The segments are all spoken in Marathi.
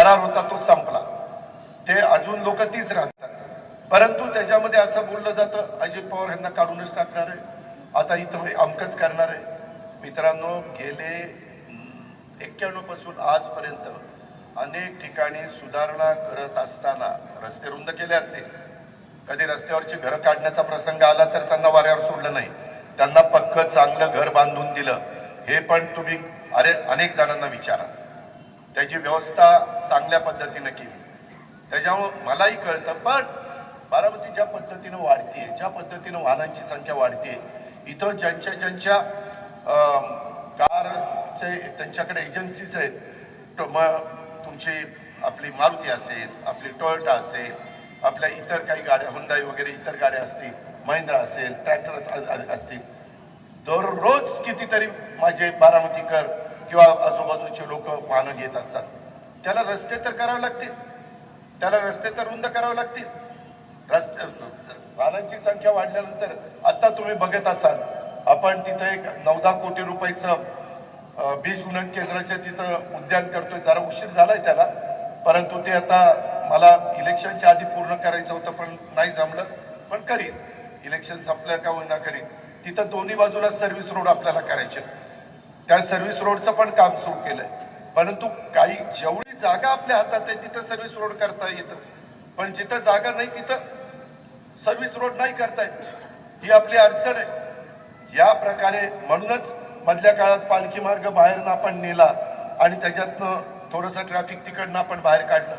करार होता तो संपला, ते अजून लोक तीच राहतात. परंतु त्याच्यामध्ये असं बोललं जातं अजित पवार यांना काढूनच टाकणार आहे, आता इथं अमकच करणार आहे. मित्रांनो, गेले 91 पासून आजपर्यंत अनेक ठिकाणी सुधारणा करत असताना रस्ते रुंद केले असतील, कधी रस्त्यावरची घरं काढण्याचा प्रसंग आला तर त्यांना वाऱ्यावर सोडलं नाही, त्यांना पक्क चांगलं घर बांधून दिलं. हे पण तुम्ही अनेक जणांना विचारा, त्याची व्यवस्था चांगल्या पद्धतीने केली. त्याच्यामुळे मलाही कळतं. पण बारामती ज्या पद्धतीनं वाढतीये, ज्या पद्धतीनं वाहनांची संख्या वाढतीये, इथं ज्यांच्या कारचे त्यांच्याकडे एजन्सीज आहेत, तुमची आपली मारुती असेल, आपली टोयोटा असेल, आपल्या इतर काही गाड्या हुंदाई वगैरे इतर गाड्या असतील, महिंद्रा असेल, ट्रॅक्टर असतील, दररोज कितीतरी माझे बारामतीकर किंवा आजूबाजूचे लोक वाहनं घेत असतात. त्याला रस्ते तर करावे लागतील, त्याला रस्ते तर रुंद करावे लागतील. रस्ते वाहनांची संख्या वाढल्यानंतर आता तुम्ही बघत असाल, आपण तिथे एक 9-10 कोटी रुपयाचं बीज उन्नयन केंद्राच्या तिथं उद्यान करतोय. जरा उशीर झालाय त्याला, परंतु ते आता मला इलेक्शनच्या आधी पूर्ण करायचं होतं, पण नाही जमलं. पण करीन, इलेक्शन संपलं का होईना करीन. तिथं दोन्ही बाजूला सर्व्हिस रोड आपल्याला करायचे, त्या सर्व्हिस रोडचं पण काम सुरू केलंय. परंतु काही जेवढी जागा आपल्या हातात आहे तिथं सर्व्हिस रोड करता येतं, पण जिथं जागा नाही तिथं सर्व्हिस रोड नाही करता येत. ही आपली अडचण आहे. या प्रकारे म्हणूनच मधल्या काळात पालखी मार्ग बाहेरनं आपण नेला आणि त्याच्यातनं थोडंसं ट्रॅफिक तिकडनं आपण बाहेर काढलं.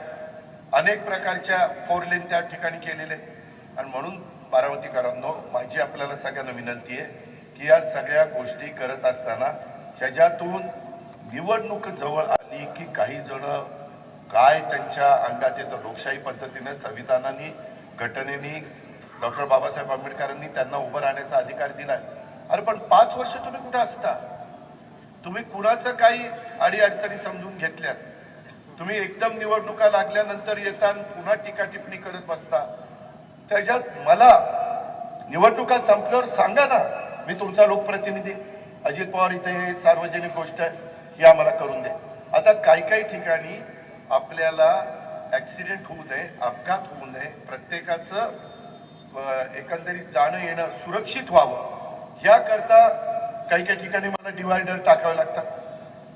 अनेक प्रकारच्या 4 लेन त्या ठिकाणी केलेले. आणि म्हणून बारामतीकरांनो, माझी आपल्याला सगळ्यांना विनंती आहे की या सगळ्या गोष्टी करत असताना ह्याच्यातून निवडणूक जवळ आली की काही जण काय त्यांच्या अंगात येतं. लोकशाही पद्धतीने, संविधानाने, घटनेने, डॉक्टर बाबासाहेब आंबेडकरांनी त्यांना उभं राहण्याचा अधिकार दिलाय. अरे पण 5 वर्ष तुम्ही कुठं असता? तुम्ही कुणाचं काही अडीअडचणी समजून घेतल्यात? तुम्ही एकदम निवडणुका लागल्यानंतर येता पुन्हा टीका टिप्पणी करत बसता. त्याच्यात मला निवडणुका संपल्यावर सांगा ना, मी तुमचा लोकप्रतिनिधी, अजित पवार इथे हे सार्वजनिक गोष्ट आहे, ही आम्हाला करून दे. आता काही ठिकाणी आपल्याला ऍक्सिडेंट होऊ नये, अपघात होऊ नये, प्रत्येकाचं एकंदरीत जाणं येणं सुरक्षित व्हावं, याकरता काही ठिकाणी मला डिवायडर टाकावे लागतात.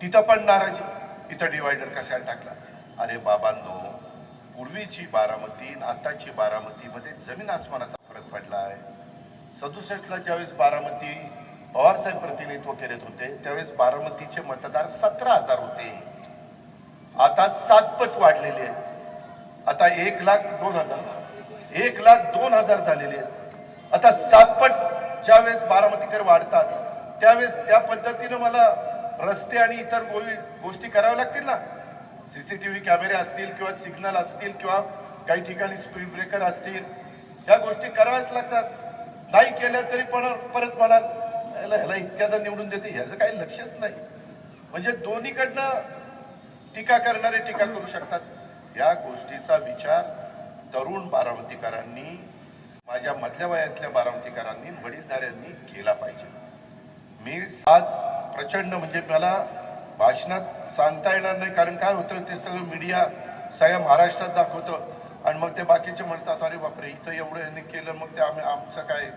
तिथं पण नाराजी, इथं डिवायडर कशाला टाकला? अरे बाबांनो, पूर्वीची बारामती आताची बारामतीमध्ये जमीन आसमानाचा फरक पडला आहे. 67ला ज्यावेळेस बारामती पवारसाहेब प्रतिनिधित्व करत होते त्यावेळेस बारामतीचे मतदार 17,000 होते. आता 7 पट वाढलेले आहेत. आता 1,02,000 झालेले आहेत. आता 7 पट ज्यावेळेस बारामतीकर वाढतात त्यावेळेस त्या पद्धतीनं मला रस्ते आणि इतर गोष्टी कराव्या लागतील ना. सीसीटीव्ही कॅमेरे असतील किंवा सिग्नल असतील किंवा काही ठिकाणी स्पीड ब्रेकर असतील, या गोष्टी कराव्याच लागतात. नाही केल्या तरी पण परत म्हणाल ह्याला इत्यादा निवडून देते, ह्याचं काही लक्षच नाही. म्हणजे दोन्हीकडनं टीका करणारे टीका करू शकतात. या गोष्टीचा विचार तरुण बारामतीकरांनी, माझ्या मधल्या वयातल्या बारामतीकरांनी, वडीलधाऱ्यांनी केला पाहिजे. मी आज प्रचंड, म्हणजे मला भाषणात सांगता येणार नाही, कारण काय होतं ते सगळं मीडिया सगळ्या महाराष्ट्रात दाखवतं आणि मग ते बाकीचे म्हणतात अरे बापरे इथं एवढं यांनी केलं, मग ते आमचं काय,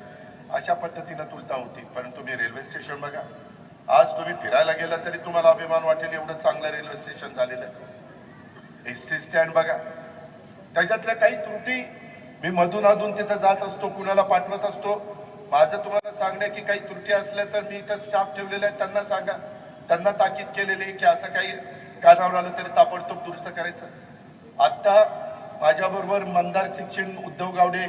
अशा पद्धतीनं तुलना होती. पण तुम्ही रेल्वे स्टेशन बघा, आज तुम्ही फिरायला गेला तरी तुम्हाला अभिमान वाटेल एवढं चांगलं रेल्वे स्टेशन झालेलं आहे. एसटी स्टँड बघा, त्याच्यातल्या काही त्रुटी, मी मधून तिथं जात असतो, कुणाला पाठवत असतो. माझं तुम्हाला सांगण्या की काही त्रुटी असल्या तर मी इथं स्टाफ ठेवलेला आहे, त्यांना सांगा, त्यांना ताकीद केलेली आहे की असं काही कानावर आलं तरी ताबडतोब दुरुस्त करायचं. आत्ता माझ्याबरोबर मंदार शिक्षण उद्धव गावडे,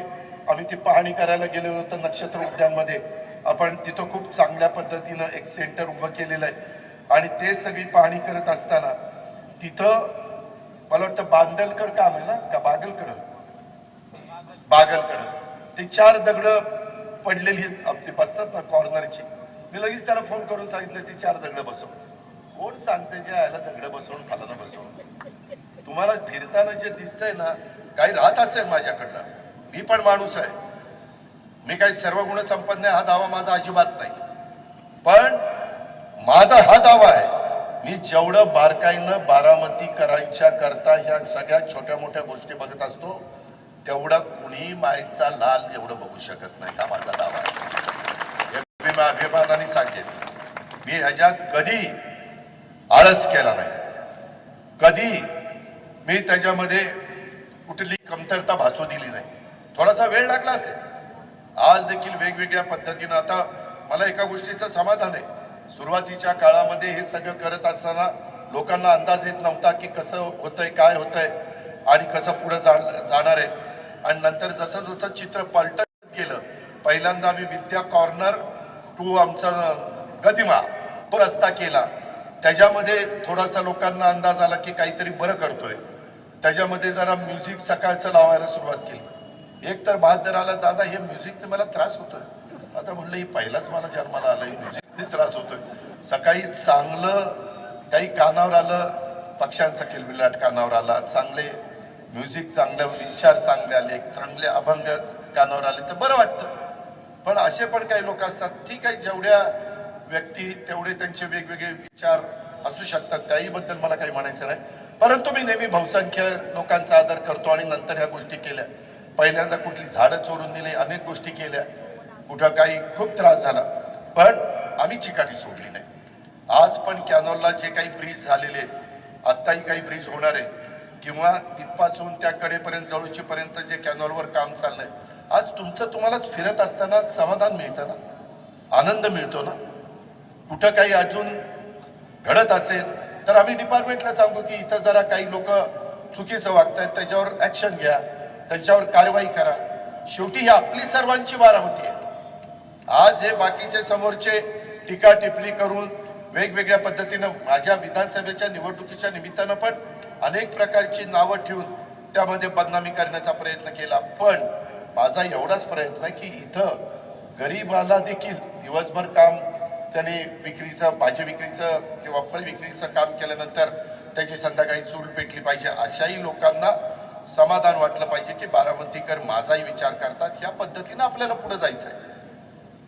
आम्ही ती पाहणी करायला गेलेलो होतो नक्षत्र उद्यानमध्ये. आपण तिथं खूप चांगल्या पद्धतीनं एक सेंटर उभं केलेलं आहे आणि ते सगळी पाहणी करत असताना तिथं मला वाटतं बांदलकड काम आहे ना, का बागलकडं ते 4 दगड पडलेली ते बसतात ना कॉर्नरची. मी लगेच त्याला फोन करून सांगितलं ती 4 दगड बसव. कोण सांगते जे याला दगड बसवून खाला बसवून? तुम्हाला फिरताना जे दिसतंय ना, काही राहत असेल माझ्याकडनं, मी पण माणूस आहे, मी काही सर्व गुण संपन्न आहे हा दावा माझा अजिबात नाही. पण माझा हा दावा आहे मी जेवढं बारकाईनं बारामतीकरांच्या करता ह्या सगळ्या छोट्या मोठ्या गोष्टी बघत असतो तेवढा कुणी मायेचा लाल एवढं बघू शकत नाही, हा माझा दावा आहे. हे मी अभिमानाने सांगेन. मी ह्याच्यात कधी आळस केला नाही, कधी मी त्याच्यामध्ये कुठली कमतरता भासू दिली नाही. थोडासा वेळ लागला असेल, आज देखील वेगवेगळ्या पद्धतीनं. आता मला एका गोष्टीचं समाधान आहे, सुरुवातीच्या काळामध्ये हे सगळं करत असताना लोकांना अंदाज येत नव्हता की कसं होतंय, काय होतंय आणि कसं पुढे जाणार आहे. आणि नंतर जसं जसं चित्र पलटत गेलं, पहिल्यांदा आम्ही विद्या कॉर्नर टू आमचा गदिमा तो रस्ता केला, त्याच्यामध्ये थोडासा लोकांना अंदाज आला की काहीतरी बरं करतोय. त्याच्यामध्ये जरा म्युझिक सकाळचं लावायला सुरुवात केली. एक तर बहादर आला, दादा हे म्युझिकने मला त्रास होतोय. आता म्हणलं ही पहिलाच मला जन्माला आलं, म्युझिकने त्रास होतोय. सकाळी चांगलं काही कानावर आलं, पक्ष्यांचा किलबिलाट कानावर आला, चांगले म्युझिक, चांगले विचार चांगले आले, चांगले अभंग कानावर आले तर बरं वाटतं. पण असे पण काही लोक असतात, ठीक आहे, जेवढ्या व्यक्ती तेवढे त्यांचे वेगवेगळे विचार असू शकतात, त्याहीबद्दल मला काही म्हणायचं नाही. परंतु मी नेहमी बहुसंख्य लोकांचा आदर करतो आणि नंतर ह्या गोष्टी केल्या. पहिल्यांदा कुठली झाडं चोरून दिली, अनेक गोष्टी केल्या, कुठं काही खूप त्रास झाला, पण आम्ही चिकाटी सोडली नाही. आज पण कॅनॉलला जे काही ब्रिज झालेले, आत्ताही काही ब्रिज होणार आहे, किंवा तिथपासून त्या कडेपर्यंत जवळची पर्यंत जे कॅनॉलवर काम चाललंय, आज तुम्हालाच फिरत असताना समाधान मिळतं ना, आनंद मिळतो ना. कुठं काही अजून घडत असेल तर आम्ही डिपार्टमेंटला सांगू की इथं जरा काही लोक चुकीचं वागतायत, त्याच्यावर ऍक्शन घ्या, त्यांच्यावर कारवाई करा. शेवटी ही आपली सर्वांची बारामती आहे. आज हे बाकीचे समोरचे टीका टिप्पणी करून वेगवेगळ्या पद्धतीनं माझ्या विधानसभेच्या निवडणुकीच्या निमित्तानं पण अनेक प्रकारची नावं ठेवून त्यामध्ये बदनामी करण्याचा प्रयत्न केला. पण माझा एवढाच प्रयत्न की इथं गरीबाला देखील दिवसभर काम, त्याने विक्रीचं, भाजी विक्रीचं किंवा फळ विक्रीचं काम केल्यानंतर त्याची संध्याकाळी चूल पेटली पाहिजे. अशाही लोकांना समाधान वाटलं पाहिजे की बारामतीकर माझाही विचार करतात. ह्या पद्धतीनं आपल्याला पुढे जायचं आहे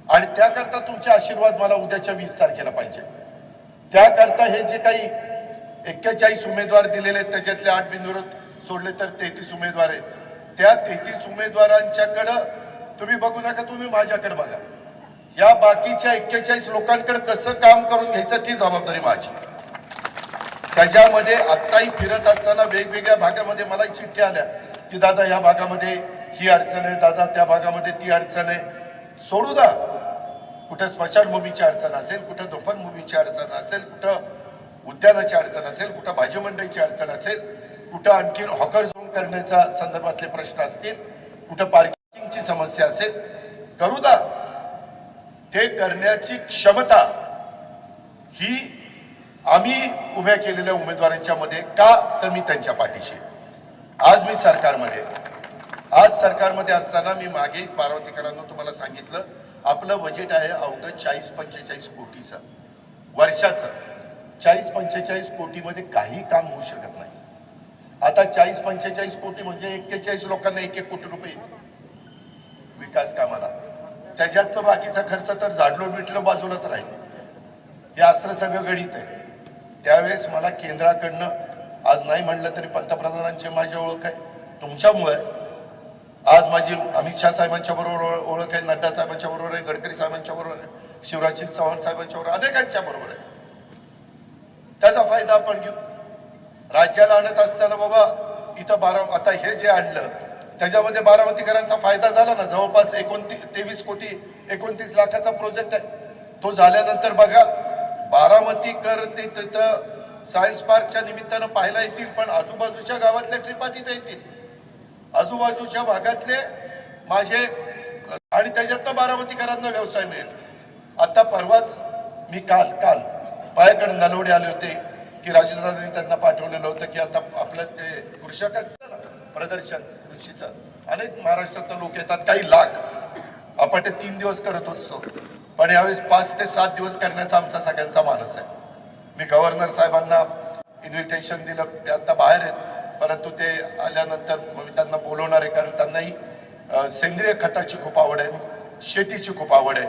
आणि त्याकरता तुमचे आशीर्वाद मला उद्याच्या 20 तारखेला पाहिजे. त्याकरता हे जे काही 41 उमेदवार दिलेले आहेत, त्याच्यातले 8 बिनविरोध सोडले तर 33 उमेदवार आहेत. त्या 33 उमेदवारांच्याकडं तुम्ही बघू नका, तुम्ही माझ्याकडे बघा. या बाकीच्या 41 लोकांकडे कसं काम करून घ्यायचं ती जबाबदारी माझी. त्याच्यामध्ये आत्ताही फिरत असताना वेगवेगळ्या भागामध्ये मला चिठ्ठ्या आल्या की दादा या भागामध्ये ही अडचण आहे, दादा त्या भागामध्ये ती अडचण आहे. सोडू ना, कुठं स्मशानभूमीची अडचण असेल, कुठं धोपणभूमीची अडचण असेल, कुठं उद्यानाची अडचण असेल, कुठं भाजी मंडईची अडचण असेल, कुठं आणखीन हॉकर झोन करण्याच्या संदर्भातले प्रश्न असतील, कुठं पार्किंगची समस्या असेल, करू दा. ते करण्याची क्षमता ही आम्ही उभ्या केलेल्या उमेदवारांच्या मध्ये, का तर मी त्यांच्या पाठीशी. आज मी सरकारमध्ये असताना मी मागे बारामतीकरांना तुम्हाला सांगितलं, आपलं बजेट आहे अवघं 40-45 कोटीचं वर्षाचं. 40-45 कोटीमध्ये काही काम होऊ शकत नाही. आता 40-45 कोटी म्हणजे 41 लोकांना 1-1 कोटी रुपये विकास कामाला. त्याच्यातनं बाकीचा खर्च तर झाडलोट बिटलं बाजूलाच राहील. हे असं सगळं गणित आहे. त्यावेळेस मला केंद्राकडनं, आज नाही म्हणलं तरी पंतप्रधानांची माझी ओळख आहे, तुमच्यामुळे आज माझी अमित शाह साहेबांच्या बरोबर ओळख आहे, नड्डा साहेबांच्या बरोबर आहे, गडकरी साहेबांच्या बरोबर आहे, शिवराज चव्हाण साहेबांच्या बरोबर, अनेकांच्या बरोबर आहे. त्याचा फायदा आपण घेऊ. राज्याला आणत असताना बाबा इथं आता हे जे आणलं त्याच्यामध्ये बारामतीकरांचा फायदा झाला ना. जवळपास 23 लाखाचा प्रोजेक्ट आहे. तो झाल्यानंतर बघा, बारामतीकर ते तिथं सायन्स पार्कच्या निमित्तानं पाहायला येतील, पण आजूबाजूच्या गावातल्या ट्रिपा तिथे येतील, आजूबाजूच्या भागातले माझे, आणि त्याच्यातनं बारामतीकरांना व्यवसाय मिळेल. आता परवाच मी काल पायाकडे नलवडे आले होते की राजूदादांनी त्यांना पाठवलेलं होतं की आता आपलं ते कृषक असतं ना प्रदर्शन कृषीचं, अनेक महाराष्ट्रातून लोक येतात, काही लाख. आपण ते 3 दिवस करत होतो, पण यावेळेस 5 ते 7 दिवस करण्याचा आमचा सगळ्यांचा मानस आहे. मी गव्हर्नर साहेबांना इन्व्हिटेशन दिलं, ते आता बाहेर आहेत, परंतु ते आल्यानंतर मी त्यांना बोलवणार आहे, कारण त्यांनाही सेंद्रिय खताची खूप आवड आहे, शेतीची खूप आवड आहे.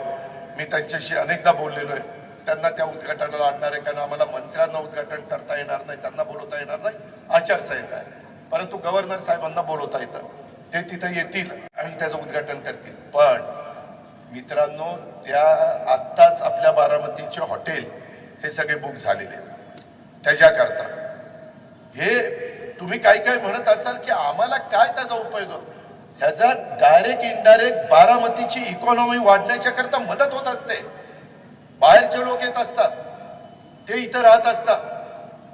मी त्यांच्याशी अनेकदा बोललेलो आहे. त्यांना त्या उद्घाटनाला आणणार आहे, कारण आम्हाला मित्रांना उद्घाटन करता येणार नाही, त्यांना बोलवता येणार नाही, आचारसंहिता आहे. परंतु गव्हर्नर साहेबांना बोलवता येतं, ते तिथे येतील आणि त्याचं उद्घाटन करतील. पण मित्रांनो, त्या आत्ताच आपल्या बारामतीचे हॉटेल हे सगळे बुक झालेले आहेत त्याच्याकरता. हे तुम्ही काय काय म्हणत असाल की आम्हाला काय त्याचा उपयोग, ह्याचा डायरेक्ट इनडायरेक्ट बारामतीची इकॉनॉमी वाढण्याच्या करता मदत होत असते. बाहेरचे लोक येत असतात, ते इथं राहत असतात,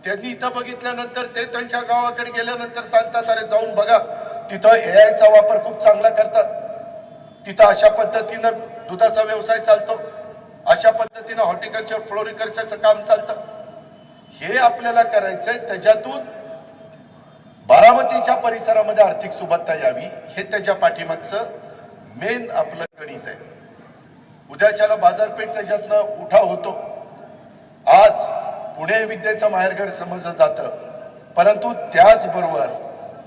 त्यांनी इथं बघितल्यानंतर ते त्यांच्या गावाकडे गेल्यानंतर सांगतात, अरे जाऊन बघा तिथं AI चा वापर खूप चांगला करतात, तिथं अशा पद्धतीनं दुधाचा व्यवसाय चालतो, अशा पद्धतीनं हॉर्टिकल्चर फ्लोरिकल्चरचं काम चालतं. हे आपल्याला करायचंय, त्याच्यातून बारामतीच्या परिसरामध्ये आर्थिक सुबत्ता यावी, हे त्याच्या पाठीमागचं मेन आपलं गणित आहे. उद्याच्याला बाजारपेठ त्याच्यातनं उठाव होतो. आज पुणे विद्येचं माहेरघर समजलं जातं, परंतु त्याचबरोबर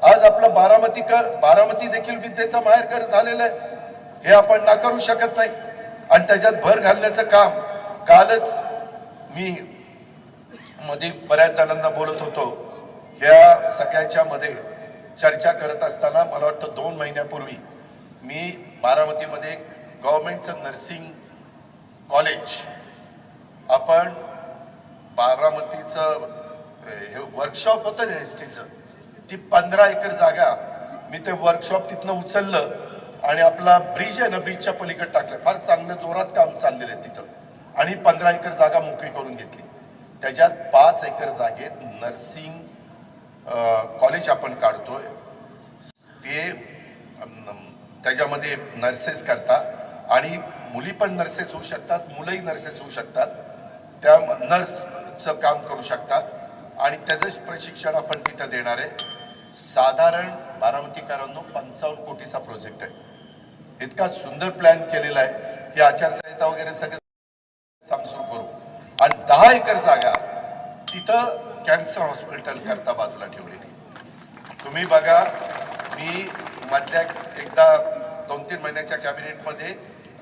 आज आपलं बारामती देखील विद्येचं माहेरघर झालेलं आहे, हे आपण नाकारू शकत नाही. आणि त्याच्यात भर घालण्याचं काम कालच मी मध्ये बऱ्याच जणांना बोलत होतो. ह्या सगळ्याच्या मध्ये चर्चा करत असताना मला वाटतं 2 महिन्यापूर्वी मी बारामतीमध्ये गव्हर्नमेंटचं नर्सिंग कॉलेज, आपण बारामतीचं हे वर्कशॉप होतं ना एसटीचं, ती 15 एकर जागा मी ते वर्कशॉप तिथनं उचललं आणि आपला ब्रिज आहे ना, ब्रिजच्या पलीकडे टाकलं. फार चांगलं जोरात काम चाललेलं आहे तिथं, आणि 15 एकर जागा मोकळी करून घेतली. त्याच्यात 5 एकर जागेत नर्सिंग कॉलेज आपण काढतोय. ते त्याच्यामध्ये नर्सेस करतात आणि मुली पण नर्सेस होऊ शकतात, मुलंही नर्सेस होऊ शकतात, त्या नर्सचं काम करू शकतात आणि त्याचं प्रशिक्षण आपण तिथं देणार आहे. साधारण बारामतीकरांनो 55 कोटीचा प्रोजेक्ट आहे. इतका सुंदर प्लॅन केलेला आहे की आचारसंहिता वगैरे सगळं सुरू करू. आणि 10 एकर जागा तिथं कॅन्सर हॉस्पिटल करता बाजूला ठेवलेली. तुम्ही बघा, मी मधल्या एकदा 2-3 महिन्याच्या कॅबिनेटमध्ये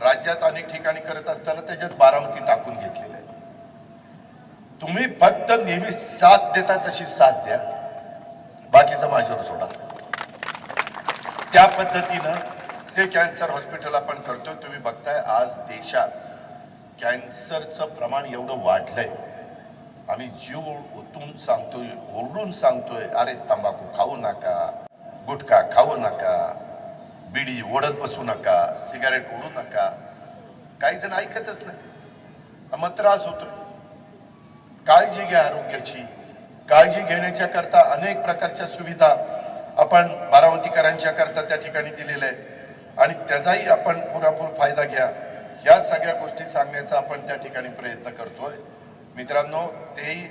राज्यात अनेक ठिकाणी करत असताना त्याच्यात बारामती टाकून घेतलेलं आहे. तुम्ही फक्त नेहमी साथ देता तशी साथ द्या, बाकीचं माझ्यावर सोडा. त्या पद्धतीनं ते कॅन्सर हॉस्पिटल आपण करतोय. तुम्ही बघताय आज देशात कॅन्सरचं प्रमाण एवढं वाढलंय. आम्ही जीव ओतून सांगतोय, ओरडून सांगतोय, अरे तंबाखू खाऊ नका, गुटखा खाऊ नका, बिडी ओढत बसू नका, सिगारेट ओढू नका. काही जण ऐकतच नाही, मग त्रास होतोय. काळजी घ्या आरोग्याची. काळजी घेण्याच्या करता अनेक प्रकारच्या सुविधा आपण बारामतीकरांच्या करता त्या ठिकाणी दिलेल्या आहे आणि त्याचाही आपण पुरेपूर फायदा घ्या. ह्या सगळ्या गोष्टी सांगण्याचा आपण त्या ठिकाणी प्रयत्न करतोय. मित्रांनो, तेही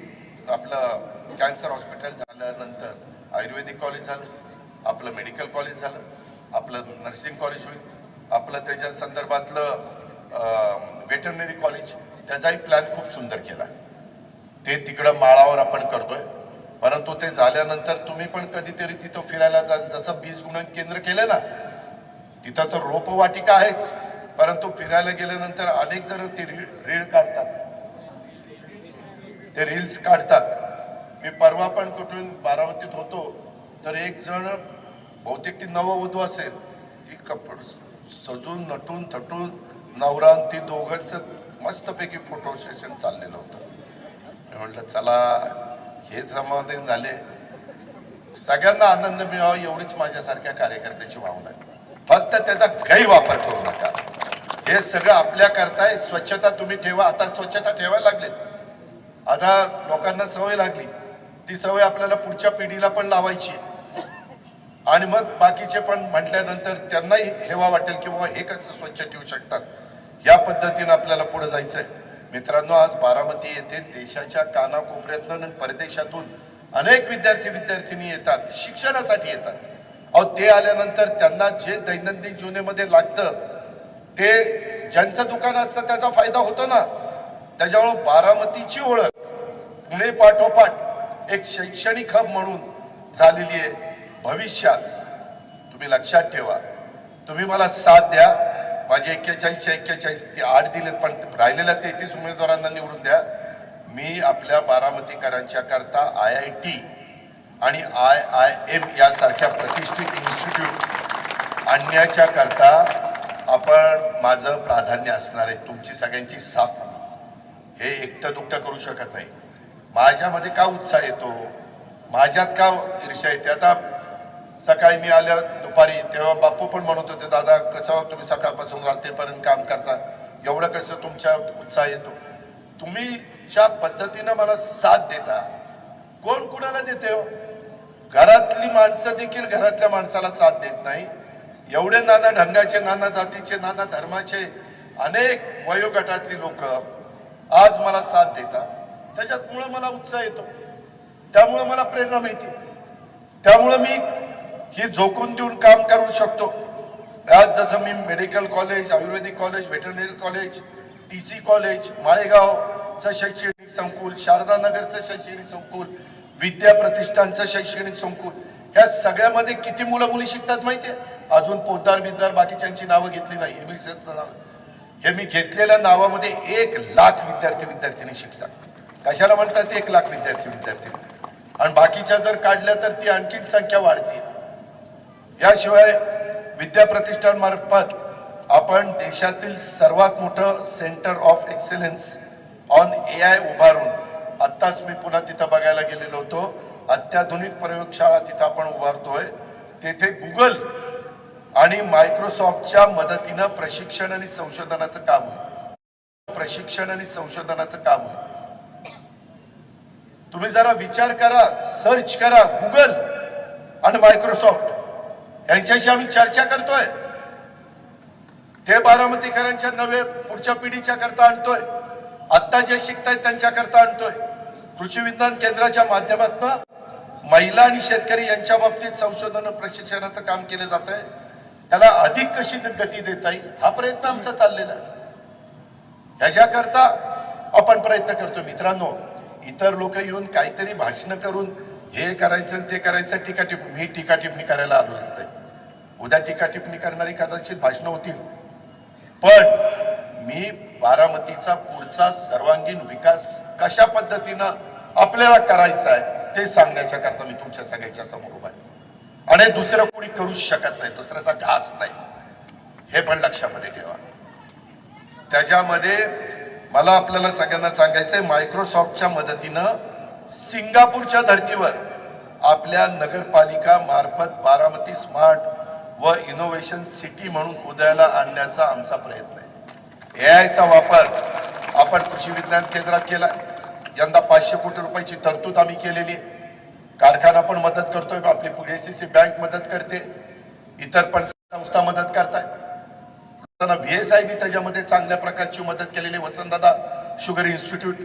आपलं कॅन्सर हॉस्पिटल झाल्यानंतर आयुर्वेदिक कॉलेज झालं, आपलं मेडिकल कॉलेज झालं, आपलं नर्सिंग कॉलेज होईल, आपलं त्याच्या संदर्भातलं वेटरनरी कॉलेज, त्याचाही प्लॅन खूप सुंदर केला. ते तिकडं माळावर आपण करतोय. परंतु ते झाल्यानंतर तुम्ही पण कधीतरी तिथं फिरायला जा. जसं बीज गुणन केंद्र केलं ना, तिथं तर रोपवाटिका आहेच, परंतु फिरायला गेल्यानंतर अनेक जण ते रील काढतात, ते रील्स काढतात. मी परवा पण कुठून बारामतीत होतो, तर एक जण, बहुतेक ती नववधू असेल, ती कपड सजून नटून थटून नवरा ती दोघांचं मस्तपैकी फोटो सेशन चाललेलं होतं. मी म्हटलं चला, हे समाधान झाले, सगळ्यांना आनंद मिळावा एवढीच माझ्यासारख्या कार्यकर्त्याची भावना आहे. फक्त त्याचा गैरवापर करू नका. हे सगळं आपल्या करताय. स्वच्छता तुम्ही ठेवा. आता स्वच्छता ठेवायला लागलेत. आता लोकांना सवय लागली, ती सवय आपल्याला पुढच्या पिढीला पण लावायची आणि मग बाकीचे पण म्हटल्यानंतर त्यांनाही हेवा वाटेल की बाबा हे कसं स्वच्छ ठेवू शकतात. या पद्धतीनं आपल्याला पुढे जायचंय. मित्रांनो, आज बारामती येथे देशाच्या कानाकोपऱ्यातून आणि परदेशातून अनेक विद्यार्थी-विद्यार्थिनी येतात, शिक्षणासाठी येतात. अहो, ते आल्यानंतर त्यांना जे दैनंदिन जीवनामध्ये लागतं ते ज्यांचं दुकान असतं त्याचा फायदा होतो ना. त्याच्यामुळे बारामतीची ओळख पुणे पाठोपाठ एक शैक्षणिक हब म्हणून झालेली आहे. भविष्यात तुम्ही लक्षात ठेवा, तुम्ही मला साथ द्या. माझे 41 ते 8 दिलेत, पण राहिलेल्या 33 उमेदवारांना निवडून द्या. मी आपल्या बारामतीकरांच्या करता IIT आणि IIM यासारख्या प्रतिष्ठित इन्स्टिट्यूट आणण्याच्या करता आपण माझं प्राधान्य असणार आहे. तुमची सगळ्यांची साथ, हे एकटं दुकटं करू शकत नाही. माझ्यामध्ये का उत्साह येतो, माझ्यात का ईर्ष्या येते. आता सकाळी मी आल्या दुपारी तेव्हा बापू पण म्हणत होते, दादा कसं तुम्ही सकाळपासून रात्रीपर्यंत काम करता, एवढं कसं तुमच्या उत्साह येतो. तुम्ही ज्या पद्धतीनं मला साथ देता, कोण कुणाला देते हो. घरातली माणसं देखील घरातल्या माणसाला साथ देत नाही. एवढे नाना ढंगाचे, नाना जातीचे, नाना धर्माचे अनेक वयोगटातली लोक आज मला साथ देतात. त्याच्यामुळे मला उत्साह येतो, त्यामुळे मला प्रेरणा मिळते, त्यामुळे मी ही झोकून देऊन काम करू शकतो. आज जसं मी medical college, Ayurvedic college, veterinary college, TC college, माळेगावचं शैक्षणिक संकुल, शारदानगरचं शैक्षणिक संकुल, विद्या प्रतिष्ठानचं शैक्षणिक संकुल, ह्या सगळ्यामध्ये किती मुलं मुली शिकतात माहितीये. अजून पोद्दार बिद्दार बाकीच्यांची नावं घेतली नाही. हे मी घेतलेल्या नावामध्ये 1 लाख विद्यार्थी शिकतात. कशाला म्हणतात 1 लाख विद्यार्थी, आणि बाकीच्या जर काढल्या तर ती आणखीन संख्या वाढते. याशिवाय विद्या प्रतिष्ठान मार्फत आपण देशातील सर्वात मोठं centre of excellence on AI उभारून, आत्ताच मी पुन्हा तिथं बघायला गेलेलो होतो, अत्याधुनिक प्रयोगशाळा तिथं आपण उभारतोय. तेथे गुगल आणि मायक्रोसॉफ्टच्या मदतीनं प्रशिक्षण आणि संशोधनाचं काम तुम्ही जरा विचार करा, सर्च करा. गुगल आणि मायक्रोसॉफ्ट यांच्याशी आम्ही चर्चा करतोय. ते बारामतीकरांच्या नव्हे, पुढच्या पिढीच्या करता आणतोय. आत्ता जे शिकतायत त्यांच्या करता आणतोय. कृषी विज्ञान केंद्राच्या माध्यमातून महिला आणि शेतकरी यांच्या बाबतीत संशोधन प्रशिक्षणाचं काम केलं जात आहे. त्याला अधिक कशी गती देता येईल हा प्रयत्न आमचा चाललेला आहे. ह्याच्याकरता आपण प्रयत्न करतो. मित्रांनो, इतर लोक येऊन काहीतरी भाषण करून हे करायचं ते करायचं, मी टीका टिप्पणी करायला आलो नाही. उद्या टीका टिप्पणी करणारी कदाचित भाषणं होतील, पण मी बारामतीचा पुढचा सर्वांगीण विकास कशा पद्धतीनं आपल्याला करायचा आहे ते सांगण्याच्या करता मी तुमच्या सगळ्यांच्या समोर उभा आहे. आणि दुसरं कोणी करू शकत नाही, दुसऱ्याचा घास नाही, हे पण लक्षामध्ये ठेवा. त्याच्यामध्ये मला आपल्याला सगळ्यांना सांगायचंय, मायक्रोसॉफ्टच्या मदतीनं सिंगापूरच्या धर्तीवर आपल्या नगरपालिका मार्फत बारामती स्मार्ट व इनोव्हेशन सिटी म्हणून उदयाला आणण्याचा आमचा प्रयत्न आहे. AIचा वापर आपण कृषी विज्ञान केंद्रात केला. यंदा 500 कोटी रुपयाची तरतूद आम्ही केलेली आहे. कारखाना पण मदत करतोय, आपली PDCC बँक मदत करते, इतर पण संस्था मदत करताय. VSI बी त्याच्यामध्ये चांगल्या प्रकारची मदत केलेली. वसंतदादा शुगर इन्स्टिट्यूट,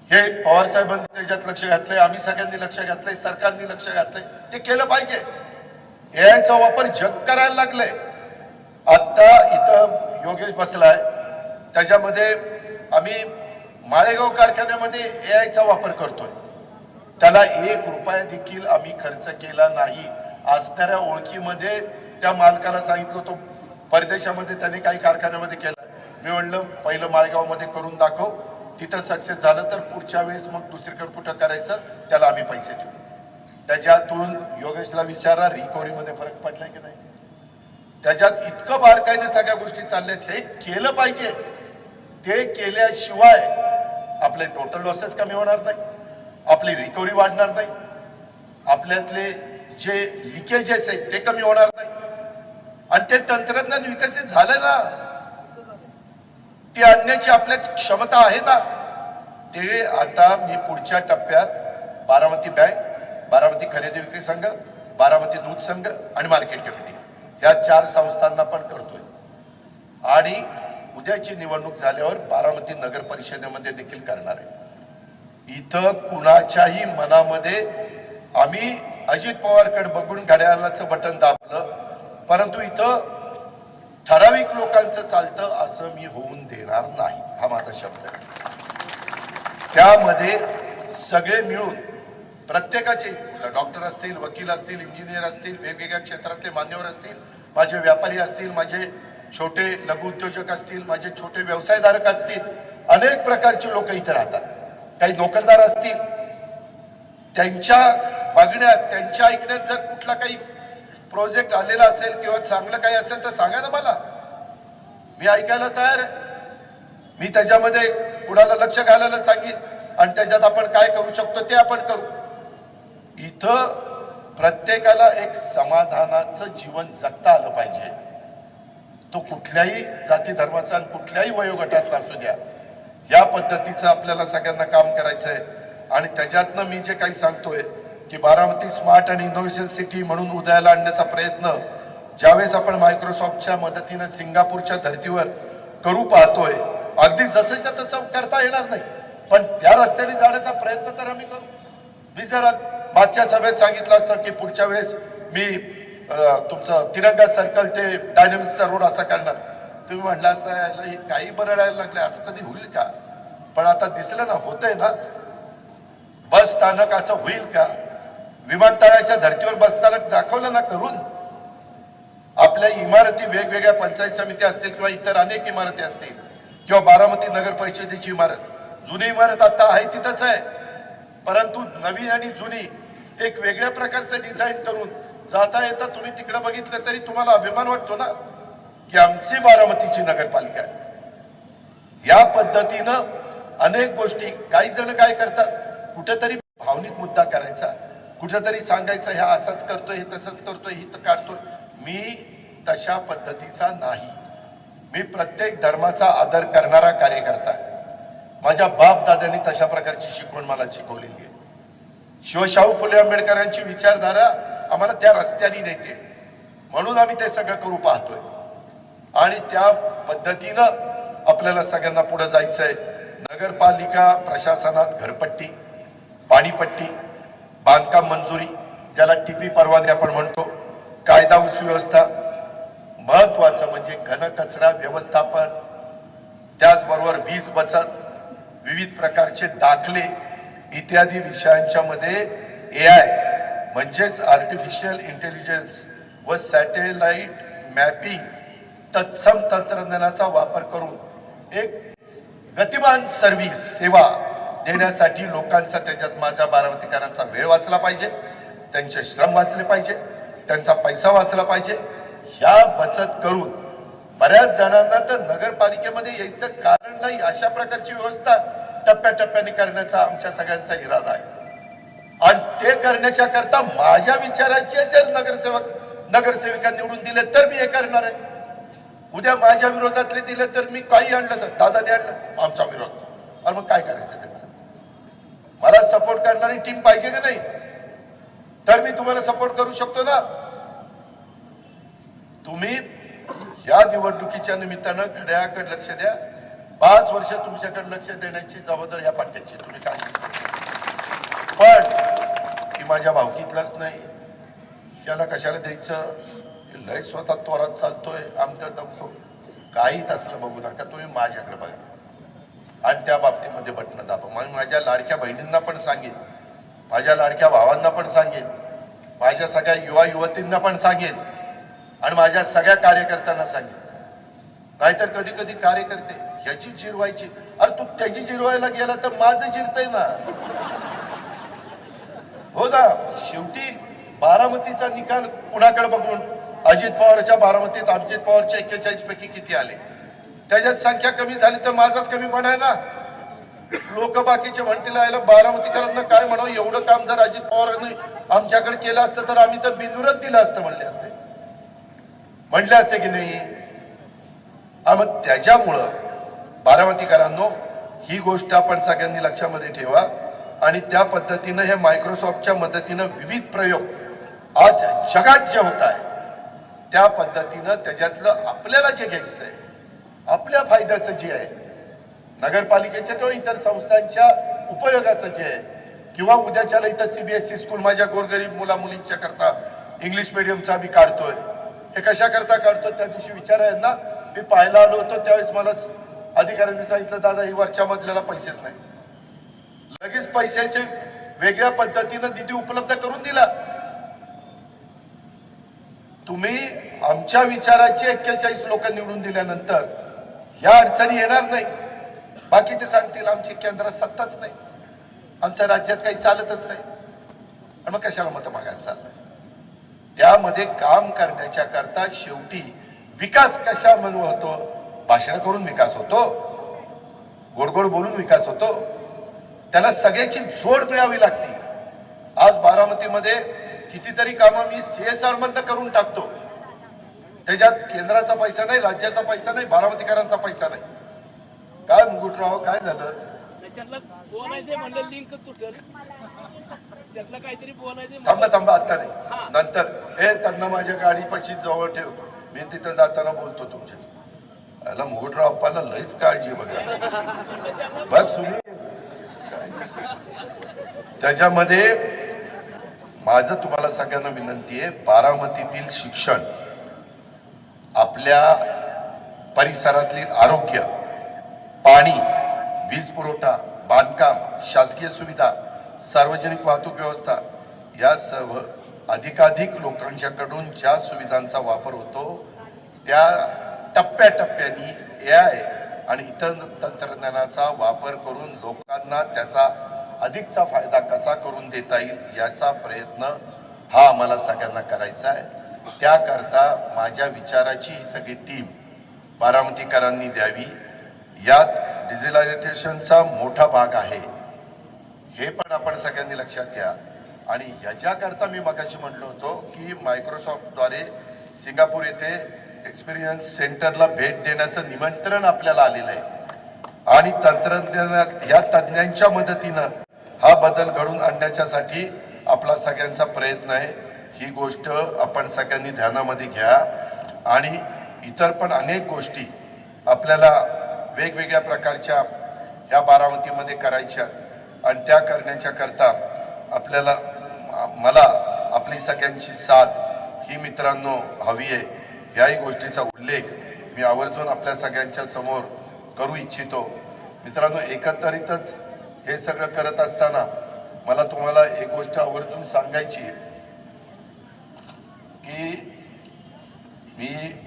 हे पवार साहेबांनी त्याच्यात लक्ष घातलंय, आम्ही सगळ्यांनी लक्ष घातलंय, सरकारने लक्ष घातलंय. ते केलं पाहिजे. AIचा वापर जग करायला लागलंय. आता इथं योगेश बसलाय, त्याच्यामध्ये आम्ही माळेगाव कारखान्यामध्ये AIचा वापर करतोय. त्याला 1 रुपया देखील आम्ही खर्च केला नाही. असणाऱ्या ओळखीमध्ये त्या मालकाला सांगितलं होतं, परदेशामध्ये त्याने काही कारखान्यामध्ये केलं. मी म्हणलं पहिलं माळेगावमध्ये करून दाखव, तिथं सक्सेस झालं तर पुढच्या वेळेस मग दुसरीकडे कुठं करायचं, त्याला आम्ही पैसे देऊ. त्याच्यातून योगेशला विचारा, रिकव्हरीमध्ये फरक पडलाय की नाही. त्याच्यात इतकं बारकाईने सगळ्या गोष्टी चालल्यात. हे केलं पाहिजे. ते केल्याशिवाय आपले टोटल लॉसेस कमी होणार नाही, आपली रिकव्हरी वाढणार नाही, आपल्यातले जे लिकेजेस आहेत ते कमी होणार नाही. आणि ते तंत्रज्ञान विकसित झालं ना, ती आणण्याची आपल्यात क्षमता आहे ना. ते आता मी पुढच्या टप्प्यात बारामती बँक, बारामती खरेदी विक्री संघ, बारामती दूध संघ आणि मार्केट कमिटी या 4 संस्थांना पण करतोय. आणि उद्याची निवडणूक झाल्यावर बारामती नगर परिषदेमध्ये देखील करणार आहे. इथं कुणाच्याही मनामध्ये आम्ही अजित पवारकडे बघून घड्याळाचं बटन दाबलं, परंतु इथं ठराविक लोकांचं चालतं असं मी होऊन देणार नाही, हा माझा शब्द आहे. त्यामध्ये सगळे मिळून प्रत्येकाचे, डॉक्टर असतील, वकील असतील, इंजिनियर असतील, वेगवेगळ्या क्षेत्रातले मान्यवर असतील, माझे व्यापारी असतील, माझे छोटे लघु उद्योजक असतील, माझे छोटे व्यवसायधारक असतील, अनेक प्रकारचे लोक इथे राहतात. काही नोकरदार असतील, त्यांच्या बघण्यात त्यांच्या ऐकण्यात जर कुठला काही प्रोजेक्ट आलेला असेल किंवा चांगलं काही असेल तर सांगा ना मला, मी ऐकायला तयार आहे. मी त्याच्यामध्ये कुणाला लक्ष घालायला सांगेन आणि त्याच्यात आपण काय करू शकतो ते आपण करू. इथं प्रत्येकाला एक समाधानाचं जीवन जगता आलं पाहिजे. तो कुठल्याही जाती धर्माचा आणि कुठल्याही वयोगटातला असू द्या, या पद्धतीचं आपल्याला सगळ्यांना काम करायचं आहे. आणि त्याच्यातनं मी जे काही सांगतोय की बारामती स्मार्ट आणि इनोव्हेशन सिटी म्हणून उदयाला आणण्याचा प्रयत्न ज्यावेळेस आपण मायक्रोसॉफ्टच्या मदतीनं सिंगापूरच्या धर्तीवर करू पाहतोय, अगदी जसंच्या तसं करता येणार नाही, पण त्या रस्त्याने जाण्याचा प्रयत्न तर आम्ही करू. मी जर मागच्या सभेत सांगितलं असतं की पुढच्या वेळेस मी तुमचं तिरंगा सर्कल ते डायनामिक्सचा रोड असा करणार, तुम्ही म्हटलं असतं हे काही बरडायला लागले, असं कधी होईल का? पण आता दिसलं ना, होतंय ना. बस स्थानक असं होईल का? विमानतळाच्या धर्तीवर बस स्थानक दाखवलं ना करून. आपल्या इमारती वेगवेगळ्या पंचायत समिती असतील किंवा इतर अनेक इमारती असतील किंवा बारामती नगर परिषदेची इमारत, जुनी इमारत आता आहे तिथंच आहे, परंतु नवी आणि जुनी एक वेगळ्या प्रकारचं डिझाईन करून जाता येता तुम्ही तिकडे बघितलं तरी तुम्हाला अभिमान वाटतो ना की आमची बारामतीची नगरपालिका आहे. या पद्धतीनं अनेक गोष्टी, काही जण काय करतात, कुठेतरी भावनिक मुद्दा करायचा, कुठेतरी सांगायचं ह्या असंच करतोय, हे तसंच करतोय, ही तर काढतोय. मी तशा पद्धतीचा नाही. मी प्रत्येक धर्माचा आदर करणारा कार्यकर्ता आहे. माझ्या बाप दादांनी तशा प्रकारची शिकवण मला शिकवलेली आहे. शिवशाहू फुले आंबेडकरांची विचारधारा आम्हाला त्या रस्त्याने देते, म्हणून आम्ही ते सगळं करू पाहतोय. आणि त्या पद्धतीनं आपल्याला सगळ्यांना पुढे जायचंय. नगरपालिका प्रशासनात घरपट्टी, पाणीपट्टी, बांधकाम मंजुरी, ज्याला टीपी परवाने आपण म्हणतो, कायदा व सुव्यवस्था, महत्वाचं म्हणजे घनकचरा व्यवस्थापन, त्याचबरोबर वीज बचत, विविध प्रकारचे दाखले इत्यादी विषयांच्या मध्ये AI म्हणजेच आर्टिफिशियल इंटेलिजन्स व सॅटेलाइट मॅपिंग तत्सम तंत्रज्ञानाचा वापर करून एक गतिमान सर्व्हिस सेवा देण्यासाठी लोकांचा, त्याच्यात माझ्या बारामतीकरांचा वेळ वाचला पाहिजे, त्यांचे श्रम वाचले पाहिजे, त्यांचा पैसा वाचला पाहिजे. ह्या बचत करून बऱ्याच जणांना तर नगरपालिकेमध्ये यायचं कारण नाही, अशा प्रकारची व्यवस्था टप्प्याटप्प्याने करण्याचा आमच्या सगळ्यांचा इरादा आहे. आणि ते करण्याच्या करता माझ्या विचाराचे जर नगरसेविका निवडून दिले तर मी हे करणार आहे. उद्या माझ्या विरोधातले दिले तर मी काही आणलं तर दादाने आणलं आमचा विरोध, आणि मग काय करायचं त्यांचं? मला सपोर्ट करणारी टीम पाहिजे का नाही? तर मी तुम्हाला सपोर्ट करू शकतो ना. तुम्ही या निवडणुकीच्या निमित्तानं घड्याळाकडे लक्ष द्या. 5 वर्ष तुमच्याकडे लक्ष देण्याची जबाबदारी या पाट्याची, तुम्ही काय. पण की माझ्या भावकीतलाच नाही, याला कशाला द्यायचं, लय स्वतः तोरात चालतोय, आमचं दमतो, काही तसलं बघू नका. तुम्ही माझ्याकडे बघा आणि त्या बाबतीमध्ये बटणं दाबा. मग माझ्या लाडक्या बहिणींना पण सांगेन, माझ्या लाडक्या भावांना पण सांगेन, माझ्या सगळ्या युवा युवतींना पण सांगेन आणि माझ्या सगळ्या कार्यकर्त्यांना सांगेन. नाहीतर कधी कधी कार्यकर्ते ह्याची जिरवायची, अरे तू त्याची जिरवायला गेला तर माझं जिरतय ना. हो ना, शेवटी बारामतीचा निकाल कुणाकडे बघून, अजित पवारच्या बारामतीत अजित पवारच्या 41 पैकी किती आले, त्याच्यात संख्या कमी झाली तर माझाच कमी पण आहे ना. लोक बाकीचे म्हणतील आयला बारामतीकरांना काय म्हणावं, एवढं काम जर अजित पवारांनी आमच्याकडे केलं असतं तर आम्ही तर बिंदुरच दिलं असतं म्हणले असते की नाही. मग त्याच्यामुळं बारामतीकरांनो, ही गोष्ट आपण सगळ्यांनी लक्षामध्ये ठेवा. आणि त्या पद्धतीनं हे मायक्रोसॉफ्टच्या मदतीनं विविध प्रयोग आज जगात जे होत आहे त्या पद्धतीनं त्याच्यातलं आपल्याला जे घ्यायचंय, आपल्या फायद्याचं जे आहे, नगरपालिकेच्या किंवा इतर संस्थांच्या उपयोगाचं जे आहे, किंवा उद्याच्याला इथं CBSE स्कूल माझ्या गोरगरीब मुला मुलींच्या करता इंग्लिश मिडियमचा मी काढतोय. हे कशा करता काढतो? त्या दिवशी विचारायला ना, मी पाहायला आलो होतो त्यावेळेस मला अधिकाऱ्यांनी सांगितलं, दादा ही वरच्या मजल्याला पैसेच नाही. लगेच पैशाचे वेगळ्या पद्धतीनं निधी उपलब्ध करून दिला. तुम्ही आमच्या विचाराचे 41 लोक निवडून दिल्यानंतर ह्या अडचणी येणार नाही. बाकीचे सांगतील आमची केंद्रात सत्ताच नाही, आमच्या राज्यात काही चालतच नाही, आणि मग कशाला मतं मागायला चाललंय? त्यामध्ये काम करण्याच्या करता शेवटी विकास कशामध्ये होतो? भाषण करून विकास होतो, गोड गोड बोलून विकास होतो, त्याला सगळ्याची जोड मिळावी लागते. आज बारामतीमध्ये कितीतरी कामं मी CSR मधनं करून टाकतो, त्याच्यात केंद्राचा पैसा नाही, राज्याचा पैसा नाही, बारामतीकरांचा पैसा नाही. काय मुकुटराव काय झालं? बोलायचे म्हणलं लिंक तुटल, त्यातलं काहीतरी बोलायचे. थांबा आता नाही, नंतर हे त्यांना माझ्या गाडीपाशी जवळ ठेव, मी तिथं जाताना बोलतो तुमच्या. याला मुकुटराव अप्पाला लईच काळजी बघा बघ सुनी. त्याच्यामध्ये माझं तुम्हाला सगळ्यांना विनंती आहे, बारामतीतील शिक्षण, आपल्या परिसरातली आरोग्य, पाणी, वीज पुरवठा, बांधकाम, शासकीय सुविधा, सार्वजनिक वाहतूक व्यवस्था, या सर्व अधिकाधिक लोकांच्याकडून ज्या सुविधांचा वापर होतो त्या टप्प्याटप्प्याने AI आणि इतर तंत्रज्ञानाचा वापर करून लोकांना त्याचा अधिकचा फायदा कसा करून देता येईल याचा प्रयत्न हा आम्हाला सगळ्यांना करायचा आहे. त्याकरता माझ्या विचाराची ही सगळी टीम बारामतीकरांनी द्यावी. यात डिजिटलायझेशनचा मोठा भाग आहे, हे पण आपण सगळ्यांनी लक्षात घ्या. आणि याच्याकरता मी मगाशी म्हणलो होतो की मायक्रोसॉफ्टद्वारे सिंगापूर येथे एक्सपिरियन्स सेंटरला भेट देण्याचं निमंत्रण आपल्याला आलेलं आहे आणि तंत्रज्ञानात या तज्ज्ञांच्या मदतीनं हा बदल घडून आणण्याच्यासाठी आपला सगळ्यांचा प्रयत्न आहे. ही गोष्ट आपण सगळ्यांनी ध्यानामध्ये घ्या. आणि इतर पण अनेक गोष्टी आपल्याला वेगवेगळ्या प्रकारच्या या बारामतीमध्ये करायच्या, आणि त्या करण्याच्या करता आपल्याला मला आपली सगळ्यांची साथ ही मित्रांनो हवी आहे. याही गोष्टीचा उल्लेख मी आवर्जून आपल्या सगळ्यांच्या समोर करू इच्छितो. मित्रांनो, एकत्रितच हे सगळं करत असताना मला तुम्हाला एक गोष्ट आवर्जून सांगायची की मी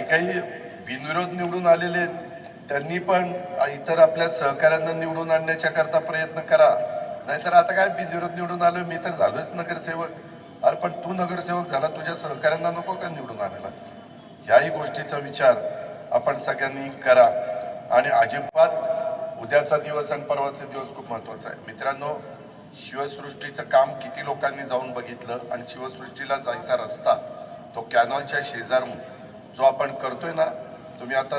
काही बिनविरोध निवडून आलेले त्यांनी पण इतर आपल्या सहकाऱ्यांना निवडून आणण्याच्या करता प्रयत्न करा. नाहीतर आता काय बिनविरोध निवडून आलो, मी तर झालोच नगरसेवक. अरे पण तू नगरसेवक झाला, तुझ्या सहकाऱ्यांना नको का निवडून आणायला? याही गोष्टीचा विचार आपण सगळ्यांनी करा. आणि अजिबात उद्याचा दिवस आणि परवाचा दिवस खूप महत्वाचा आहे. मित्रांनो, शिवसृष्टीचं काम किती लोकांनी जाऊन बघितलं, आणि शिवसृष्टीला जायचा रस्ता तो कॅनॉलच्या शेजारून जो आपण करतोय ना, तुम्ही आता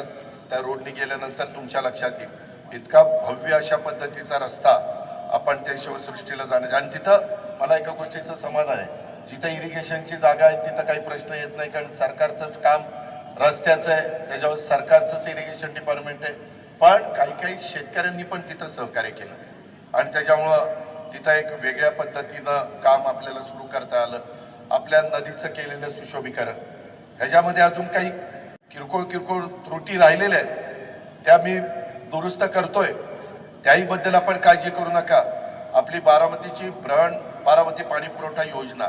त्या रोडने गेल्यानंतर तुमच्या लक्षात येईल, इतका भव्य अशा पद्धतीचा रस्ता आपण त्या शिवसृष्टीला जाण्याचा. आणि तिथं मला एका गोष्टीचं समाधान आहे, जिथं इरिगेशनची जागा आहे तिथं काही प्रश्न येत नाही, कारण सरकारचंच काम रस्त्याचं आहे, त्याच्यावर सरकारचंच इरिगेशन डिपार्टमेंट आहे. पण काही शेतकऱ्यांनी पण तिथं सहकार्य केलं आणि त्याच्यामुळं तिथं एक वेगळ्या पद्धतीनं काम आपल्याला सुरू करता आलं. आपल्या नदीचं केलेलं सुशोभीकरण, ह्याच्यामध्ये अजून काही किरकोळ त्रुटी राहिलेल्या आहेत, त्या मी दुरुस्त करतोय. त्याही बद्दल आपण काळजी करू नका. आपली बारामतीची बारामती पाणी पुरवठा योजना,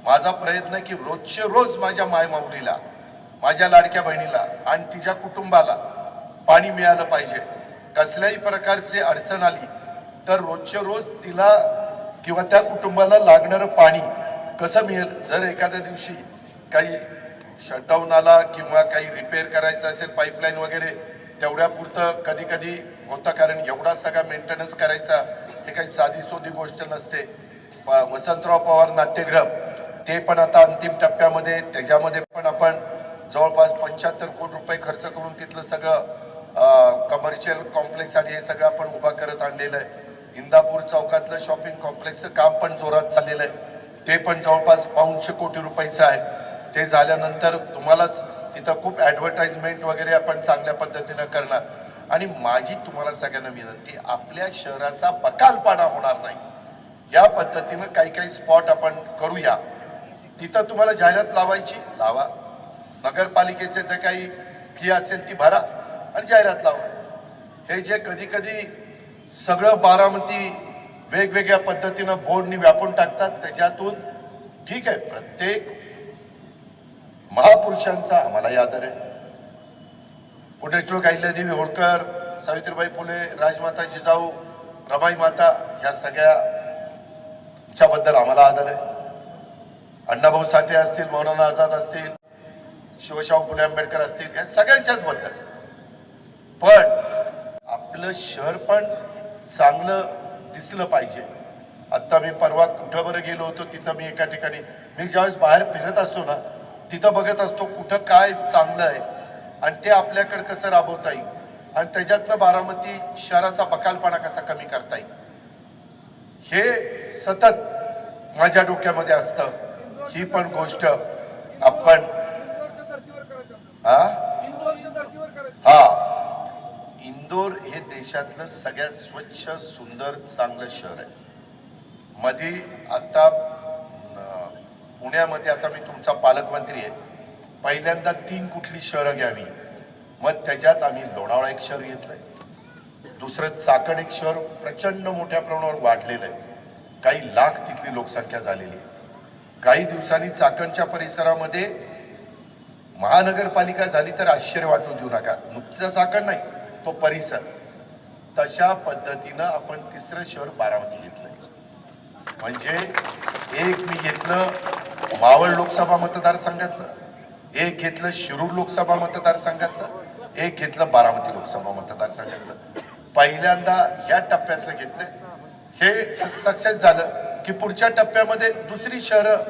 माझा प्रयत्न आहे की रोजचे रोज माझ्या मायमाऊलीला, माझ्या लाडक्या बहिणीला आणि तिच्या कुटुंबाला पाणी मिळालं पाहिजे. कसल्याही प्रकारची अडचण आली तर रोजचे रोज तिला किंवा त्या कुटुंबाला लागणारं पाणी कसं मिळेल. जर एखाद्या दिवशी काही शटडाऊन आला किंवा काही रिपेअर करायचं असेल पाईपलाईन वगैरे, तेवढ्या पुरतं कधी कधी होतं, कारण एवढा सगळा मेंटेनन्स करायचा हे काही साधी सोधी गोष्ट नसते. वसंतराव पवार नाट्यगृह ते पण आता अंतिम टप्प्यामध्ये, त्याच्यामध्ये पण आपण जवळपास 75 कोटी रुपये खर्च करून तिथलं सगळं कमर्शियल कॉम्प्लेक्स आणि हे सगळं आपण उभा करत आणलेलं आहे. इंदापूर चौकातलं शॉपिंग कॉम्प्लेक्सचं काम पण जोरात चाललेलं आहे, ते पण जवळपास 200 कोटी रुपयाचं आहे. ते झाल्यानंतर तुम्हालाच तिथं खूप ॲडव्हर्टाइजमेंट वगैरे आपण चांगल्या पद्धतीनं करणार. आणि माझी तुम्हाला सगळ्यांना विनंती, आपल्या शहराचा बकालपणा होणार नाही या पद्धतीनं काही स्पॉट आपण करूया. तिथं तुम्हाला जाहिरात लावायची लावा, नगरपालिकेचे जे काही फी असेल ती भरा आणि जाहिरात लावा. हे जे कधी कधी सगळं बारामती वेगवेगळ्या पद्धतीनं बोर्डनी व्यापून टाकतात, त्याच्यातून ठीक आहे, प्रत्येक महापुरुषांचा आम्हालाही आदर आहे. पुण्यश्लोक अहिल्यादेवी होळकर, सावित्रीबाई फुले, राजमाता जिजाऊ, रमाई माता, ह्या सगळ्याच्या बद्दल आम्हाला आदर आहे. अण्णाभाऊ साठे असतील, मौलाना आझाद असतील, शिवशाहू फुले आंबेडकर असतील, या सगळ्यांच्याच बद्दल. पण आपलं शहर पण चांगलं दिसलं पाहिजे. आता मी परवा कुठं बरं गेलो होतो, तिथं मी एका ठिकाणी, मी ज्यावेळेस बाहेर फिरत असतो ना, तिथं बघत असतो कुठं काय चांगलं आहे आणि ते आपल्याकडे कसं राबवता येईल आणि त्याच्यातनं बारामती शहराचा बकालपणा कसा कमी करता येईल, हे सतत माझ्या डोक्यामध्ये असतं. ही पण गोष्ट आपण इंदोर हे देशातलं सगळ्यात स्वच्छ, सुंदर, चांगलं शहर आहे. मध्ये आता पुण्यामध्ये, आता मी तुमचा पालकमंत्री आहे, पहिल्यांदा 3 कुठली शहरं घ्यावी, मग त्याच्यात आम्ही लोणावळा एक शहर घेतलंय, दुसरं चाकण एक शहर प्रचंड मोठ्या प्रमाणावर वाढलेलं आहे, काही लाख तिथली लोकसंख्या झालेली आहे. काही दिवसांनी चाकणच्या परिसरामध्ये महानगरपालिका झाली तर आश्चर्य वाटून देऊ नका, नुकतं चाकण नाही, तो परिसर. तशा पद्धतीनं आपण 3रं शहर बारामती घेतलंय. म्हणजे एक मी घेतलं मावळ लोकसभा मतदारसंघातलं, एक घेतलं शिरूर लोकसभा मतदारसंघातलं, एक घेतलं बारामती लोकसभा मतदारसंघातलं. पहिल्यांदा ह्या टप्प्यातलं घेतलंय. हे सक्सेस झालं की पुढच्या टप्प्यामध्ये दुसरी शहरं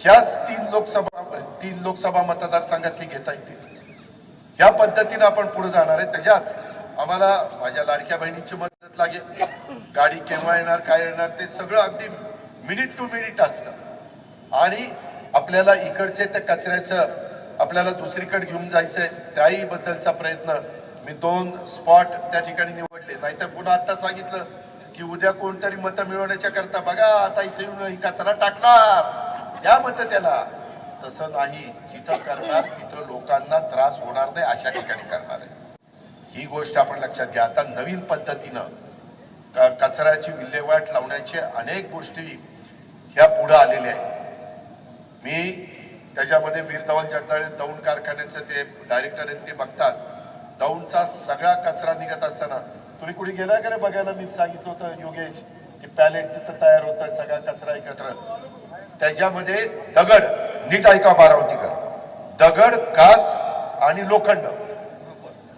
ह्याच 3 लोकसभा मतदारसंघातली घेता येतील. ह्या पद्धतीनं आपण पुढे जाणार आहे. त्याच्यात आम्हाला माझ्या लाडक्या बहिणीची मदत लागेल. गाडी केव्हा येणार, काय येणार, ते सगळं अगदी मिनिट टू मिनिट असतं. आणि आपल्याला इकडचे त्या कचऱ्याचं आपल्याला दुसरीकडे घेऊन जायचंय, त्याही बद्दलचा प्रयत्न मी 2 स्पॉट त्या ठिकाणी निवडले. नाहीतर पुन्हा आता सांगितलं की उद्या कोणतरी मतं मिळवण्याच्या करता बघा आता इथे येऊन ही कचरा टाकणार, या मतं त्याला. तसं नाही, जिथं करणार तिथं लोकांना त्रास होणार नाही अशा ठिकाणी करणार आहे. ही गोष्ट आपण लक्षात घ्या. आता नवीन पद्धतीनं कचऱ्याची विल्हेवाट लावण्याच्या अनेक गोष्टी ह्या पुढे आलेल्या आहेत. मी त्याच्यामध्ये वीर धवल जगदाळे दौंड कारखान्याचे ते डायरेक्टर आहेत, ते बघतात दौंडचा सगळा कचरा निघत असताना. तुम्ही कुठे गेला का रे बघायला? मी सांगितलं होतं योगेश, की पॅलेट तिथं तयार होतं, सगळा कचरा एकत्र, त्याच्यामध्ये दगड, नीट ऐका बारामतीकर, दगड, काच आणि लोखंड,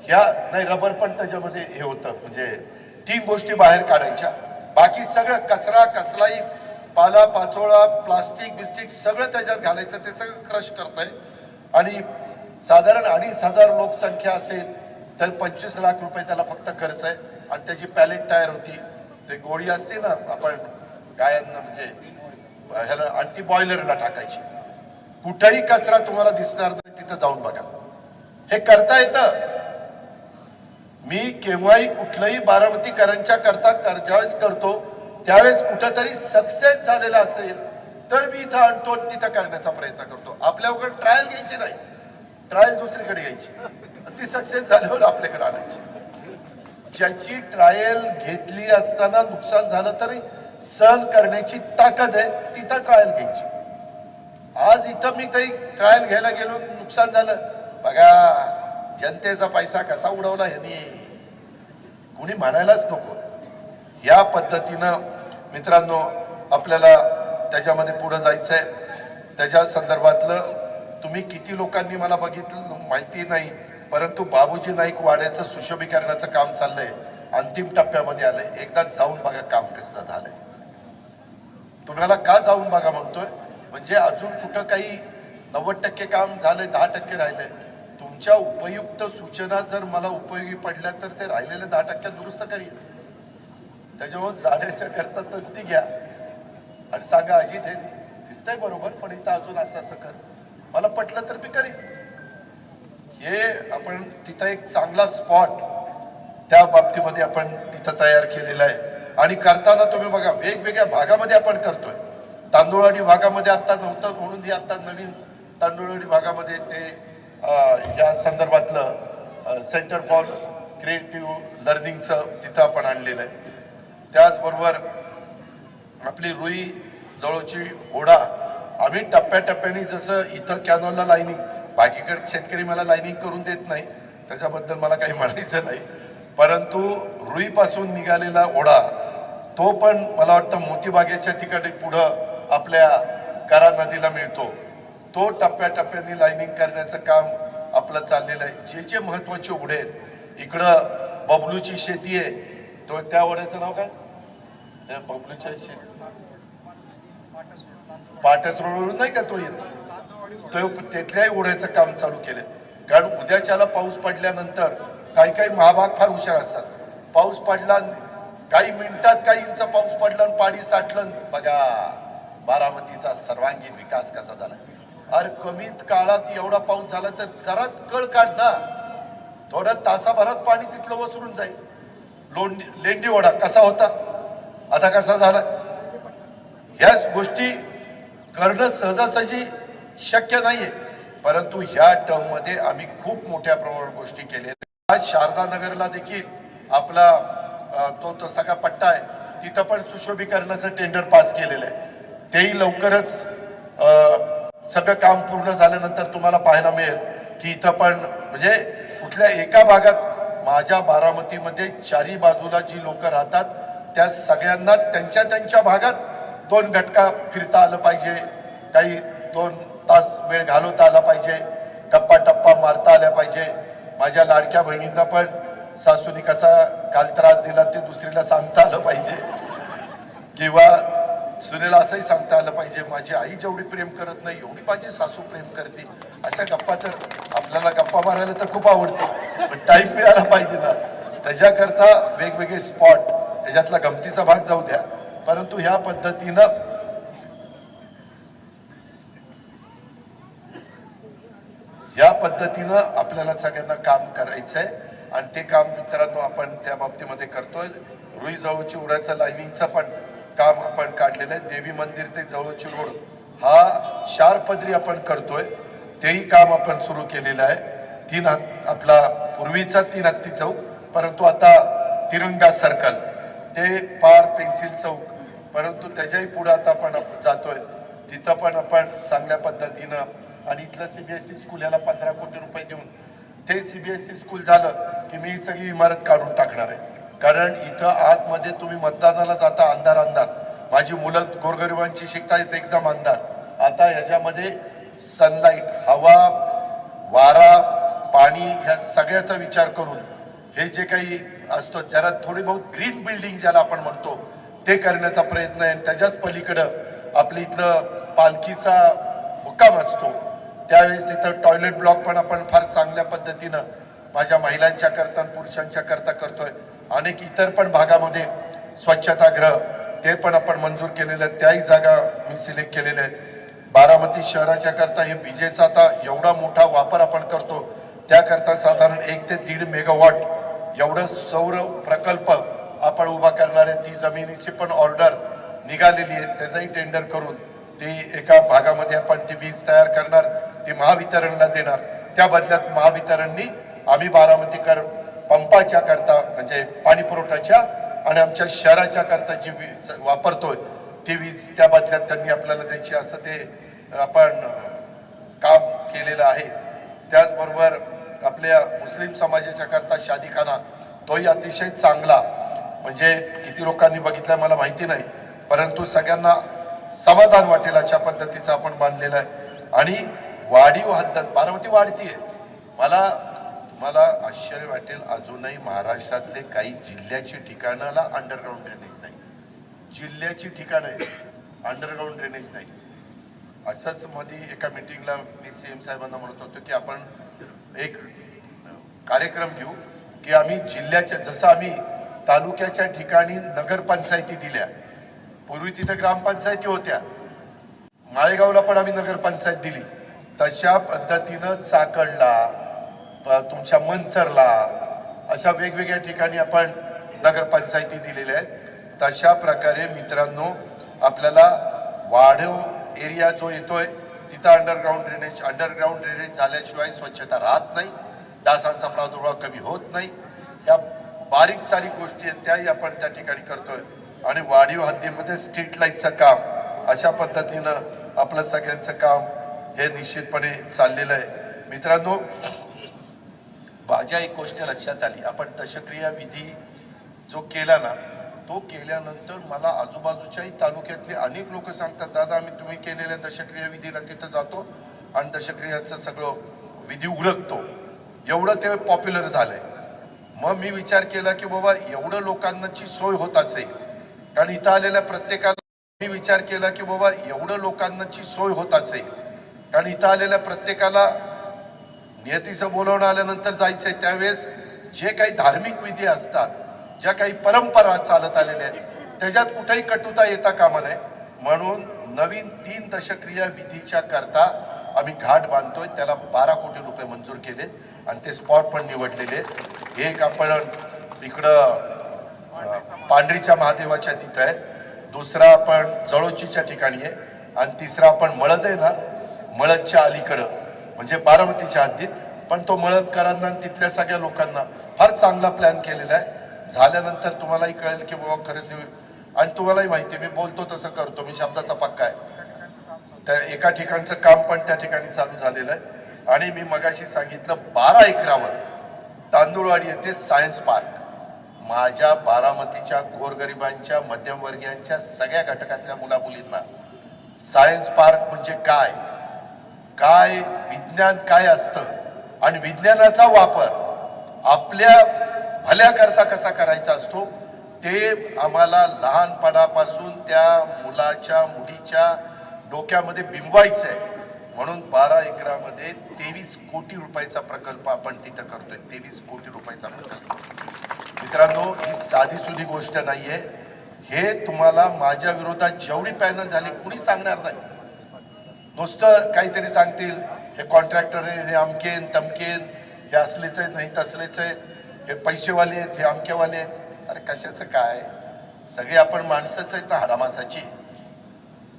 ह्या नाही रबर पण त्याच्यामध्ये हे होतं. म्हणजे 3 गोष्टी बाहेर काढायच्या, बाकी सगळं कचरा, कसलाही पाला पाचोळा, प्लास्टिक बिस्टिक सगळं त्याच्यात घालायचं. ते सगळं क्रश करतंय. आणि साधारण 2,500 लोकसंख्या असेल तर 25 लाख रुपये त्याला फक्त खर्च आहे. आणि त्याची पॅलेट तयार होती, ते गोळी असते ना आपण गायांना, म्हणजे ह्याला अँटी बॉयलरला टाकायची. कुठेही कचरा तुम्हाला दिसणार नाही, तिथं जाऊन बघा, हे करता येतं. मी केव्हाही कुठलंही बारामतीकरांच्या करता ज्यावेळेस करतो त्यावेळेस कुठंतरी सक्सेस झालेला असेल तर मी इथं आणतो, तिथं करण्याचा प्रयत्न करतो. आपल्याकडे ट्रायल घ्यायची नाही, ट्रायल दुसरीकडे घ्यायची, ती सक्सेस झाल्यावर आपल्याकडे आणायची. ज्याची ट्रायल घेतली असताना नुकसान झालं तरी सहन करण्याची ताकद आहे, तिथं ट्रायल घ्यायची. आज इथं मी काही ट्रायल घ्यायला गेलो, नुकसान झालं, बघा जनतेचा पैसा कसा उडवला ह्यांनी, कुणी म्हणायलाच नको. या पद्धतीनं मित्रांनो आपल्याला त्याच्यामध्ये पुढे जायचंय. त्याच्या संदर्भातलं तुम्ही किती लोकांनी मला बघितलं माहिती नाही, परंतु बाबूजी नाईक वाड्याचं सुशोभीकरणाचं काम चाललंय, अंतिम टप्प्यामध्ये आलंय. एकदा जाऊन बघा काम कसं झालंय. तुम्हाला का जाऊन बघा म्हणतोय, म्हणजे अजून कुठं काही 90% काम झालंय, 10% राहिलंय. तुमच्या उपयुक्त सूचना जर मला उपयोगी पडल्या तर ते राहिलेले 10% दुरुस्त करील. त्याच्यामुळे जाण्याच्या खर्चातच ती घ्या आणि सांगा अजित हे दिसतंय बरोबर, पण इथं अजून असं असं कर, मला पटलं तर मी करीन. हे आपण तिथं एक चांगला स्पॉट त्या बाबतीमध्ये आपण तिथं तयार केलेला आहे. आणि करताना तुम्ही बघा वेगवेगळ्या भागामध्ये आपण करतोय. तांदूळवाडी भागामध्ये आता नव्हतं म्हणून ही आता नवीन तांदूळवाडी भागामध्ये ते या संदर्भातलं सेंटर फॉर क्रिएटिव्ह लर्निंगचं तिथं आपण आणलेलं आहे. त्याचबरोबर आपली रुई जवळची ओढा आम्ही टप्प्याटप्प्याने, जसं इथं कॅनॉलला लाईनिंग, बाकीकडे शेतकरी मला लाईनिंग करून देत नाही, त्याच्याबद्दल मला काही म्हणायचं नाही, परंतु रुईपासून निघालेला ओढा तो पण मला वाटतं मोतीबागेच्या ठिकाणी पुढं आपल्या करा नदीला मिळतो. तो टप्प्याटप्प्याने लाईनिंग करण्याचं काम आपलं चाललेलं आहे. जे जे महत्वाचे ओढे आहेत, इकडं बबलूची शेती आहे, तो त्या ओढ्याचं नाव काय, त्या बबलूच्या शेती पाटस रोडवरून नाही का तो येतो, तो तिथल्याही ओढ्याचं काम चालू केलं. कारण उद्याच्याला पाऊस पडल्यानंतर काही काही महाभाग फार हुशार असतात. पाऊस पडला, काही मिनिटात काही इंच पाऊस पडला आणि पाणी साठलं, बघा बारामतीचा सर्वांगीण विकास कसा झाला. अरे कमीत काळात एवढा पाऊस झाला तर जरा कळ काढ ना, थोड्या तासाभरात पाणी तिथलं वसरून जाईल. लेंडी ओढा कसा होता, आता कसा झाला. ह्याच गोष्टी करणं सहजासहजी शक्य नाहीये, परंतु ह्या टर्म मध्ये आम्ही खूप मोठ्या प्रमाणावर गोष्टी केल्या. आज शारदा नगरला देखील आपला तो सगळा पट्टा आहे, तिथं पण सुशोभीकरणाचं टेंडर पास केलेलं आहे. तेही लवकरच सगळं काम पूर्ण झाल्यानंतर तुम्हाला पाहायला मिळेल की इथं पण म्हणजे कुठल्या एका भागात, माझ्या बारामतीमध्ये चारी बाजूला जी लोक राहतात त्या सगळ्यांना त्यांच्या त्यांच्या भागात 2 घटका फिरता आलं पाहिजे, काही 2 तास वेळ घालवता आला पाहिजे, टप्पा टप्पा मारता आल्या पाहिजे. माझ्या लाडक्या बहिणींना पण सासूनी कसा काल त्रास दिला ते दुसरीला सांगता आलं पाहिजे, किंवा सुनेला असंही सांगता आलं पाहिजे, माझी आई जेवढी प्रेम करत नाही एवढी माझी सासू प्रेम करते. अशा गप्पा तर आपल्याला गप्पा मारायला तर खूप आवडते, पण टाईम मिळाला पाहिजे ना. त्याच्याकरता वेगवेगळे स्पॉट, त्याच्यातला गमतीचा भाग जाऊ द्या, परंतु ह्या पद्धतीनं आपल्याला सगळ्यांना काम करायचं आहे. आणि ते काम मित्रांनो आपण त्या बाबतीमध्ये करतोय. रुई जवळची ओढ्याचं लाईनिंगचं पण काम आपण काढलेलं आहे. देवी मंदिर ते जवळची रोड हा 4 पदरी आपण करतोय, तेही काम आपण सुरू केलेलं आहे. 3 आपला पूर्वीचा 3 हत्ती चौक, परंतु आता तिरंगा सर्कल ते पार पेन्सिल चौक, परंतु त्याच्याही पुढे आता आपण जातोय, तिथं पण आपण चांगल्या पद्धतीनं. आणि इथलं सीबीएसई स्कूल याला 15 कोटी रुपये देऊन ते सीबीएसई स्कूल झालं की मी सगळी इमारत काढून टाकणार आहे. कारण इथं आतमध्ये तुम्ही मतदानाला जाता अंधार अंधार, माझी मुलं गोरगरिबांची शिकतायत एकदम अंधार. आता याच्यामध्ये सनलाईट, हवा, वारा, पाणी ह्या सगळ्याचा विचार करून हे जे काही असतो जरा थोडी बहुत ग्रीन बिल्डिंग ज्याला आपण म्हणतो ते करण्याचा प्रयत्न आहे. त्याच्याच पलीकडं आपल्या इथलं पालखीचा मुक्काम असतो, त्यावेळेस तिथं टॉयलेट ब्लॉक पण आपण फार चांगल्या पद्धतीनं माझ्या महिलांच्या करता पुरुषांच्या करता करतोय. अनेक इतर पण भागामध्ये स्वच्छतागृह ते पण आपण मंजूर केलेले आहेत, त्याही जागा मी सिलेक्ट केलेल्या आहेत. बारामती शहराच्या करता हे विजेचा आता एवढा मोठा वापर आपण करतो, त्याकरता साधारण 1 ते 1.5 मेगावॉट एवढं सौर प्रकल्प आपण उभा करणार आहे. ती जमिनीची पण ऑर्डर निघालेली आहे, त्याचंही टेंडर करून ती एका भागामध्ये आपण ती वीज तयार करणार, ती महावितरणला देणार. त्या बदल्यात महावितरणनी आम्ही बारामतीकर पंपाच्या करता म्हणजे पाणी पुरवठ्याच्या आणि आमच्या शहराच्या करता जी वीज वापरतोय ती वीज त्या बदल्यात त्यांनी आपल्याला द्यायची, असं ते आपण काम केलेलं आहे. त्याचबरोबर आपल्या मुस्लिम समाजाच्या करता शादीखाना तोही अतिशय चांगला, म्हणजे किती लोकांनी बघितलाय मला माहिती नाही, परंतु सगळ्यांना समाधान वाटेल अशा पद्धतीचं आपण बांधलेलं आहे. आणि वाढीव हद्दत बारामती वाढतीये. मला आश्चर्य वाटेल, अजूनही महाराष्ट्रातले काही जिल्ह्याची ठिकाणाला अंडरग्राऊंड ड्रेनेज नाही, जिल्ह्याची ठिकाणं आहेत अंडरग्राऊंड ड्रेनेज नाही. असंच मध्ये एका मिटिंगला मी सीएम साहेबांना म्हणत होतो की आपण एक कार्यक्रम घेऊ की आम्ही जिल्ह्याच्या, जसं आम्ही तालुक्याच्या ठिकाणी नगरपंचायती दिल्या, पूर्वी तिथे ग्रामपंचायती होत्या, माळेगावला पण आम्ही नगरपंचायत दिली, तशा पद्धतीनं चाकडला, तुमच्या मंचरला, अशा वेगवेगळ्या ठिकाणी आपण नगरपंचायती दिलेल्या आहेत. तशा प्रकारे मित्रांनो आपल्याला वाढीव एरिया जो येतोय तिथं अंडरग्राऊंड ड्रेनेज झाल्याशिवाय स्वच्छता राहत नाही, डासांचा प्रादुर्भाव कमी होत नाही. या बारीक सारीक गोष्टी आहेत त्याही आपण त्या ठिकाणी करतोय. आणि वाढीव हद्दीमध्ये स्ट्रीट लाईटचं काम अशा पद्धतीनं आपलं सगळ्यांचं काम हे निश्चितपणे चाललेलं आहे. मित्रांनो, माझ्या एक गोष्ट लक्षात आली, आपण दशक्रिया विधी जो केला ना, तो केल्यानंतर मला आजूबाजूच्याही तालुक्यातले अनेक लोक सांगतात, दादा आम्ही तुम्ही केलेल्या दशक्रिया विधीला तिथं जातो आणि दशक्रियाचं सगळं विधी उरकतो. एवढं ते पॉप्युलर झालंय. मग मी विचार केला की बाबा एवढं लोकांची सोय होत असेल, कारण इथं आलेल्या प्रत्येकाला मी विचार केला की बाबा एवढं लोकांची सोय होत असेल, कारण इथं आलेल्या प्रत्येकाला नियतीचं बोलवणं आल्यानंतर जायचंय, त्यावेळेस जे काही धार्मिक विधी असतात, ज्या काही परंपरा चालत आलेल्या आहेत, त्याच्यात कुठेही कटुता येता कामा नये. म्हणून नवीन 3 दशक्रिया विधीच्या करता आम्ही घाट बांधतोय. त्याला 12 कोटी रुपये मंजूर केले आणि ते स्पॉट पण निवडलेले. एक आपण इकडं पांढरीच्या महादेवाच्या तिथं आहे, दुसरा आपण जळोचीच्या ठिकाणी आहे आणि तिसरा आपण मळद आहे ना, मळदच्या अलीकडं म्हणजे बारामतीच्या हद्दीत. पण तो मळदकरांना आणि तिथल्या सगळ्या लोकांना फार चांगला प्लॅन केलेला आहे. झाल्यानंतर तुम्हालाही कळेल की बाबा खरंच, आणि तुम्हालाही माहिती मी बोलतो तसं करतो, मी शब्दाचा पक्का आहे. त्या एका ठिकाणचं काम पण त्या ठिकाणी चालू झालेलं आहे. आणि मी मगाशी सांगितलं 12 एकरावर तांदूळवाडी येथे सायन्स पार्क, माझ्या बारामतीच्या गोरगरिबांच्या मध्यमवर्गीयांच्या सगळ्या घटकातल्या मुला मुलींना सायन्स पार्क म्हणजे काय, काय विज्ञान काय असतं आणि विज्ञानाचा वापर आपल्या भल्याकरता कसा करायचा असतो ते आम्हाला लहानपणापासून त्या मुलाच्या मुलीच्या डोक्यामध्ये बिंबवायचं आहे. म्हणून 12 एकरामध्ये 23 कोटी रुपयाचा प्रकल्प आपण तिथं करतोय. 23 कोटी रुपयाचा प्रकल्प. मित्रांनो, ही साधी सुधी गोष्ट नाहीये. हे तुम्हाला माझ्या विरोधात जेवढी पॅनल झाली कुणी सांगणार नाही. नुसतं काहीतरी सांगतील, हे कॉन्ट्रॅक्टर हे अमकेन तमकेन, हे असलेच आहेत नाही तसलेच आहेत, हे पैसेवाले आहेत, हे अमकेवाले आहेत. अरे कशाचं काय, सगळे आपण माणसंच आहेत ना हरामासाची.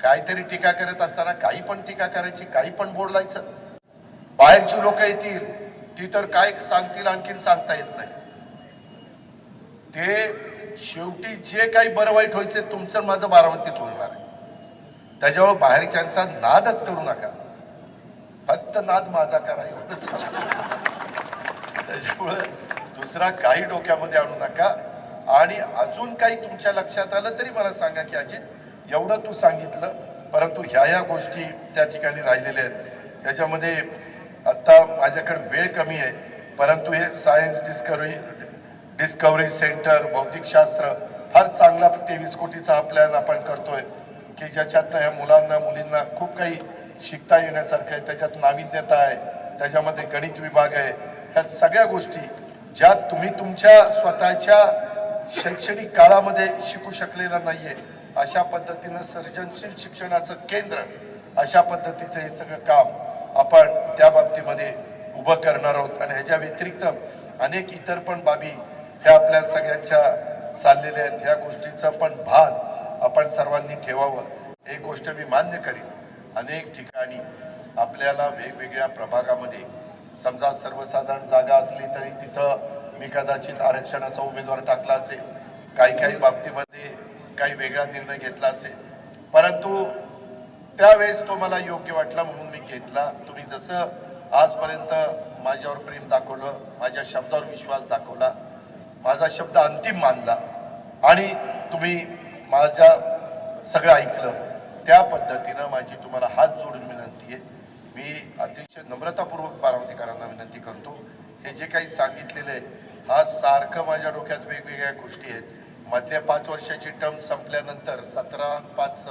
काहीतरी टीका करत असताना काही पण टीका करायची, काही पण बोलायचं. बाहेरची लोक येतील ती तर काय सांगतील आणखीन सांगता येत नाही. ते शेवटी जे काही बरं वाईट व्हायचं तुमचं माझं बारामतीत होणार आहे. त्याच्यामुळे बाहेरच्यांचा नादच करू नका, फक्त नाद माझा करा एवढंच. त्याच्यामुळे दुसरा काही डोक्यामध्ये आणू नका. आणि अजून काही तुमच्या लक्षात आलं तरी मला सांगा की अजित एवढं तू सांगितलं, परंतु ह्या गोष्टी त्या ठिकाणी राहिलेल्या आहेत. त्याच्यामध्ये आता माझ्याकडे वेळ कमी आहे, परंतु हे सायन्स डिस्कवरी सेंटर भौतिकशास्त्र फार चांगला 23 कोटीचा हा प्लॅन आपण करतोय की ज्याच्यातनं ह्या मुलांना मुलींना खूप काही शिकता येण्यासारखं आहे. त्याच्यात नाविन्यता आहे, त्याच्यामध्ये गणित विभाग आहे. ह्या सगळ्या गोष्टी ज्या तुम्ही तुमच्या स्वतःच्या शैक्षणिक काळामध्ये शिकू शकलेला नाहीये, अशा पद्धतीनं सर्जनशील शिक्षणाचं केंद्र, अशा पद्धतीचं हे सगळं काम आपण त्या बाबतीमध्ये उभं करणार आहोत. आणि ह्याच्या व्यतिरिक्त अनेक इतर पण बाबी ह्या आपल्या सगळ्यांच्या चाललेल्या आहेत. ह्या गोष्टीचं पण भान आपण सर्वांनी ठेवावं. एक गोष्ट मी मान्य करीन, अनेक ठिकाणी आपल्याला वेगवेगळ्या प्रभागामध्ये समजा सर्वसाधारण जागा असली तरी तिथं मी कदाचित आरक्षणाचा उमेदवार टाकला असेल, काही बाबतीमध्ये काही वेगळा निर्णय घेतला असेल, परंतु त्यावेळेस तो मला योग्य वाटला म्हणून मी घेतला. तुम्ही जसं आजपर्यंत माझ्यावर प्रेम दाखवलं, माझ्या शब्दावर विश्वास दाखवला, माझा शब्द अंतिम मानला आणि तुम्ही माझ्या सगळं ऐकलं, त्या पद्धतीनं माझी तुम्हाला हात जोडून विनंती आहे. मी अतिशय नम्रतापूर्वक बारामतीकरांना विनंती करतो, हे जे काही सांगितलेलं आहे हा सारखं माझ्या डोक्यात वेगवेगळ्या गोष्टी आहेत. मधल्या 5 वर्षाची टर्म संपल्यानंतर 17, 5,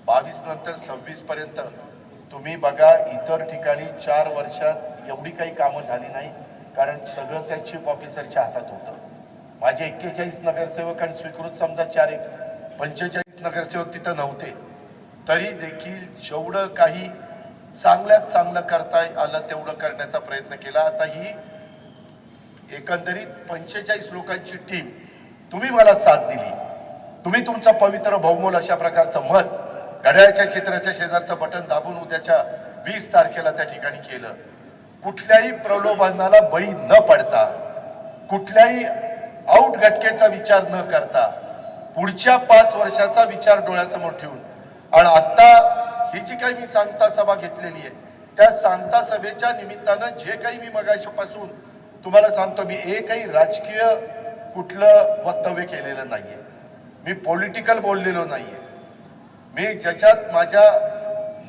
22 नंतर 26 पर्यंत तुम्ही बघा इतर ठिकाणी 4 वर्षात एवढी काही कामं झाली नाही, कारण सगळं त्या चीफ ऑफिसरच्या हातात होतं. माझे 41 नगरसेवक आणि स्वीकृत समजा 45 नगरसेवक तिथं नव्हते, तरी देखील जेवढं काही चांगल्यात चांगलं करता आलं तेवढं करण्याचा प्रयत्न केला. आता ही एकंदरीत 45 लोकांची टीम तुम्ही मला साथ दिली. तुम्ही तुमचं पवित्र बहुमोल अशा प्रकारचं मत घड्याळाच्या चित्राच्या शेजारचं बटन दाबून उद्याच्या 20 तारखेला त्या ठिकाणी केलं. कुठल्याही प्रलोभनाला बळी न पडता, कुठल्याही आउट घटकेचा विचार न करता पुढच्या 5 वर्षाचा विचार डोळ्यासमोर ठेवून आणि आता ही जी काही मी सांगता सभा घेतलेली आहे त्या सांगता सभेच्या निमित्तानं जे काही मी मगाशीपासून तुम्हाला सांगतो, मी एकही राजकीय कुठलं वक्तव्य केलेलं नाहीये, मी पॉलिटिकल बोललेलो नाहीये, मी ज्याच्यात माझ्या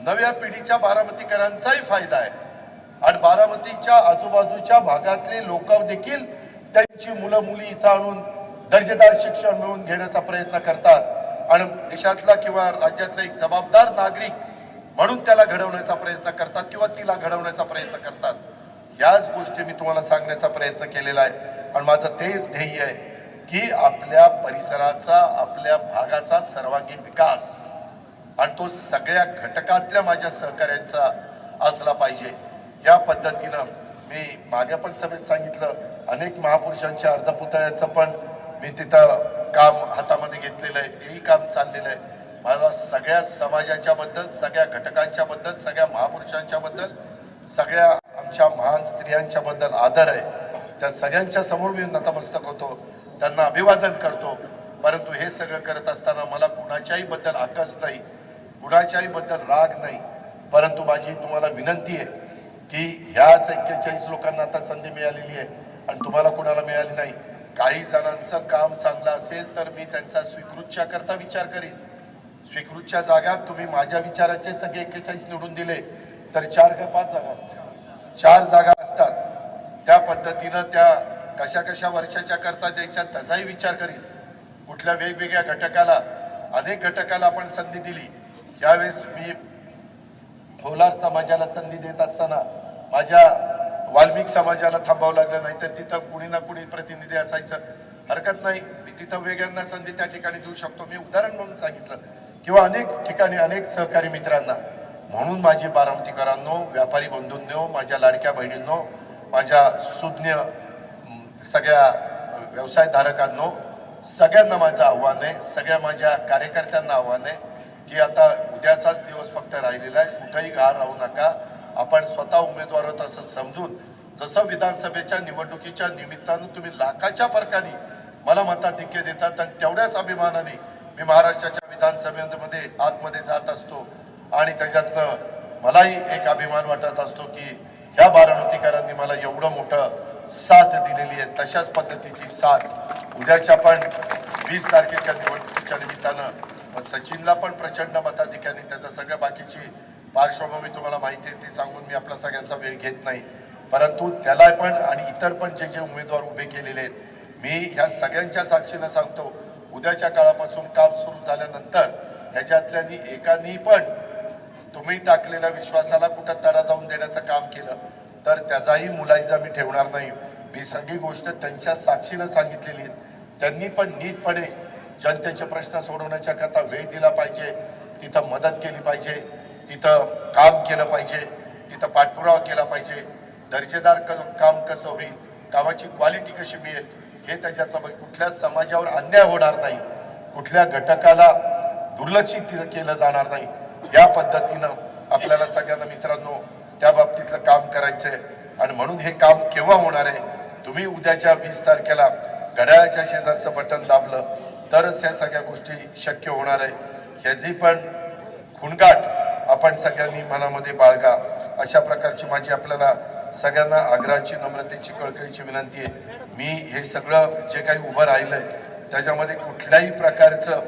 नव्या पिढीच्या बारामतीकरांचाही फायदा आहे आणि बारामतीच्या आजूबाजूच्या भागातले लोक देखील त्यांची मुलं मुली इथं आणून दर्जेदार शिक्षण मिळवून घेण्याचा प्रयत्न करतात आणि देशातला किंवा राज्यातला एक जबाबदार नागरिक म्हणून त्याला घडवण्याचा प्रयत्न करतात किंवा तिला घडवण्याचा प्रयत्न करतात. याच गोष्टी मी तुम्हाला सांगण्याचा प्रयत्न केलेला आहे आणि माझं तेच ध्येय आहे की आपल्या परिसराचा, आपल्या भागाचा सर्वांगीण विकास आणि तो सगळ्या घटकातल्या माझ्या सहकार्यांचा असला पाहिजे. या पद्धतीनं मी मागे पण सभेत सांगितलं, अनेक महापुरुषांच्या अर्धपुतळ्याचं पण मी तिथं काम हातामध्ये घेतलेलं आहे, तेही काम चाललेलं आहे. मला सगळ्या समाजाच्या बद्दल, सगळ्या घटकांच्या बद्दल, सगळ्या महापुरुषांच्या बद्दल, सगळ्या आमच्या महान स्त्रियांच्या बद्दल आदर आहे. त्या सगळ्यांच्या समोर मी नतमस्तक होतो, त्यांना अभिवादन करतो. परंतु हे सगळं करत असताना मला कुणाच्याही बद्दल आकस नाही, कुणाच्याही बद्दल राग नाही. परंतु माझी तुम्हाला विनंती आहे की ह्याच 41 लोकांना आता संधी मिळालेली आहे आणि तुम्हाला कुणाला मिळाली नाही. काही जणांचं काम चांगलं असेल तर मी त्यांचा स्वीकृतच्या करता विचार करीन. स्वीकृतच्या जागा तुम्ही माझ्या विचाराचे सगळे 41 निवडून दिले तर 4 का 5 जागा असतात, 4 जागा असतात. त्या पद्धतीनं त्या कशा कशा वर्षाच्या करता द्यायच्या त्याचाही विचार करीन. कुठल्या वेगवेगळ्या घटकाला, अनेक घटकाला आपण संधी दिली. यावेळेस मी होलार समाजाला संधी देत असताना माझ्या वाल्मिक समाजाला थांबावं लागलं, नाही तर तिथं कुणी ना कुणी प्रतिनिधी असायचं. हरकत नाही, मी तिथं वेगळ्यांना संधी त्या ठिकाणी देऊ शकतो, मी उदाहरण म्हणून सांगितलं. किंवा अनेक ठिकाणी अनेक सहकारी मित्रांना. म्हणून माझी बारामतीकरांनो, व्यापारी बंधूंनो, माझ्या लाडक्या बहिणींनो, माझ्या सुज्ञ सगळ्या व्यवसायधारकांनो, सगळ्यांना माझं आव्हान आहे, सगळ्या माझ्या कार्यकर्त्यांना आव्हान आहे की आता उद्याचाच दिवस फक्त राहिलेला आहे, कुठेही घाण राहू नका. आपण स्वतः उमेदवार होत असं समजून, जसं विधानसभेच्या निवडणुकीच्या निमित्तानं तुम्ही लाखाच्या फरकाने मला मताधिक्य देतात आणि तेवढ्याच अभिमानाने मी महाराष्ट्राच्या विधानसभेमध्ये आतमध्ये जात असतो आणि त्याच्यातनं मलाही एक अभिमान वाटत असतो की ह्या बारामतीकरांनी मला एवढं मोठं साथ दिलेली आहे. तशाच पद्धतीची साथ उद्याच्या पण 20 तारखेच्या निवडणुकीच्या निमित्तानं सचिनला पण प्रचंड मताधिक्याने, त्याचं सगळं बाकीची पार्श्वभूमी तुम्हाला माहिती आहे, ती सांगून मी आपला सगळ्यांचा वेळ घेत नाही. परंतु त्याला पण आणि इतर पण जे जे उमेदवार उभे केलेले आहेत, मी ह्या सगळ्यांच्या साक्षीनं सांगतो, उद्याच्या काळापासून काम सुरू झाल्यानंतर ह्याच्यातल्यानी एकानी पण तुम्ही टाकलेल्या विश्वासाला कुठं तडा जाऊन देण्याचं काम केलं तर त्याचाही मुलायजा मी ठेवणार नाही. मी सगळी गोष्ट त्यांच्या साक्षीनं सांगितलेली आहे. त्यांनी पण नीटपणे जनतेचे प्रश्न सोडवण्याच्या करता वेळ दिला पाहिजे, तिथं मदत केली पाहिजे, तिथं काम केलं पाहिजे, तिथं पाठपुरावा केला पाहिजे. दर्जेदार काम कसं होईल, कामाची क्वालिटी कशी मिळेल हे त्याच्यातलं कुठल्याच समाजावर अन्याय होणार नाही, कुठल्या घटकाला दुर्लक्षित केलं जाणार नाही. या पद्धतीनं आपल्याला सगळ्यांना मित्रांनो त्या बाबतीतलं काम करायचंय आणि म्हणून हे काम केव्हा होणार आहे, तुम्ही उद्याच्या 20 तारखेला घड्याळाच्या शेजारचं बटन दाबलं तरच ह्या सगळ्या गोष्टी शक्य होणार आहे. ह्याची पण खुणगाट आपण सगळ्यांनी मनामध्ये बाळगा. अशा प्रकारची माझी आपल्याला सगळ्यांना आग्रहाची, नम्रतेची, कळकळीची विनंती आहे. मी हे सगळं जे काही उभं राहिलंय त्याच्यामध्ये कुठल्याही प्रकारचं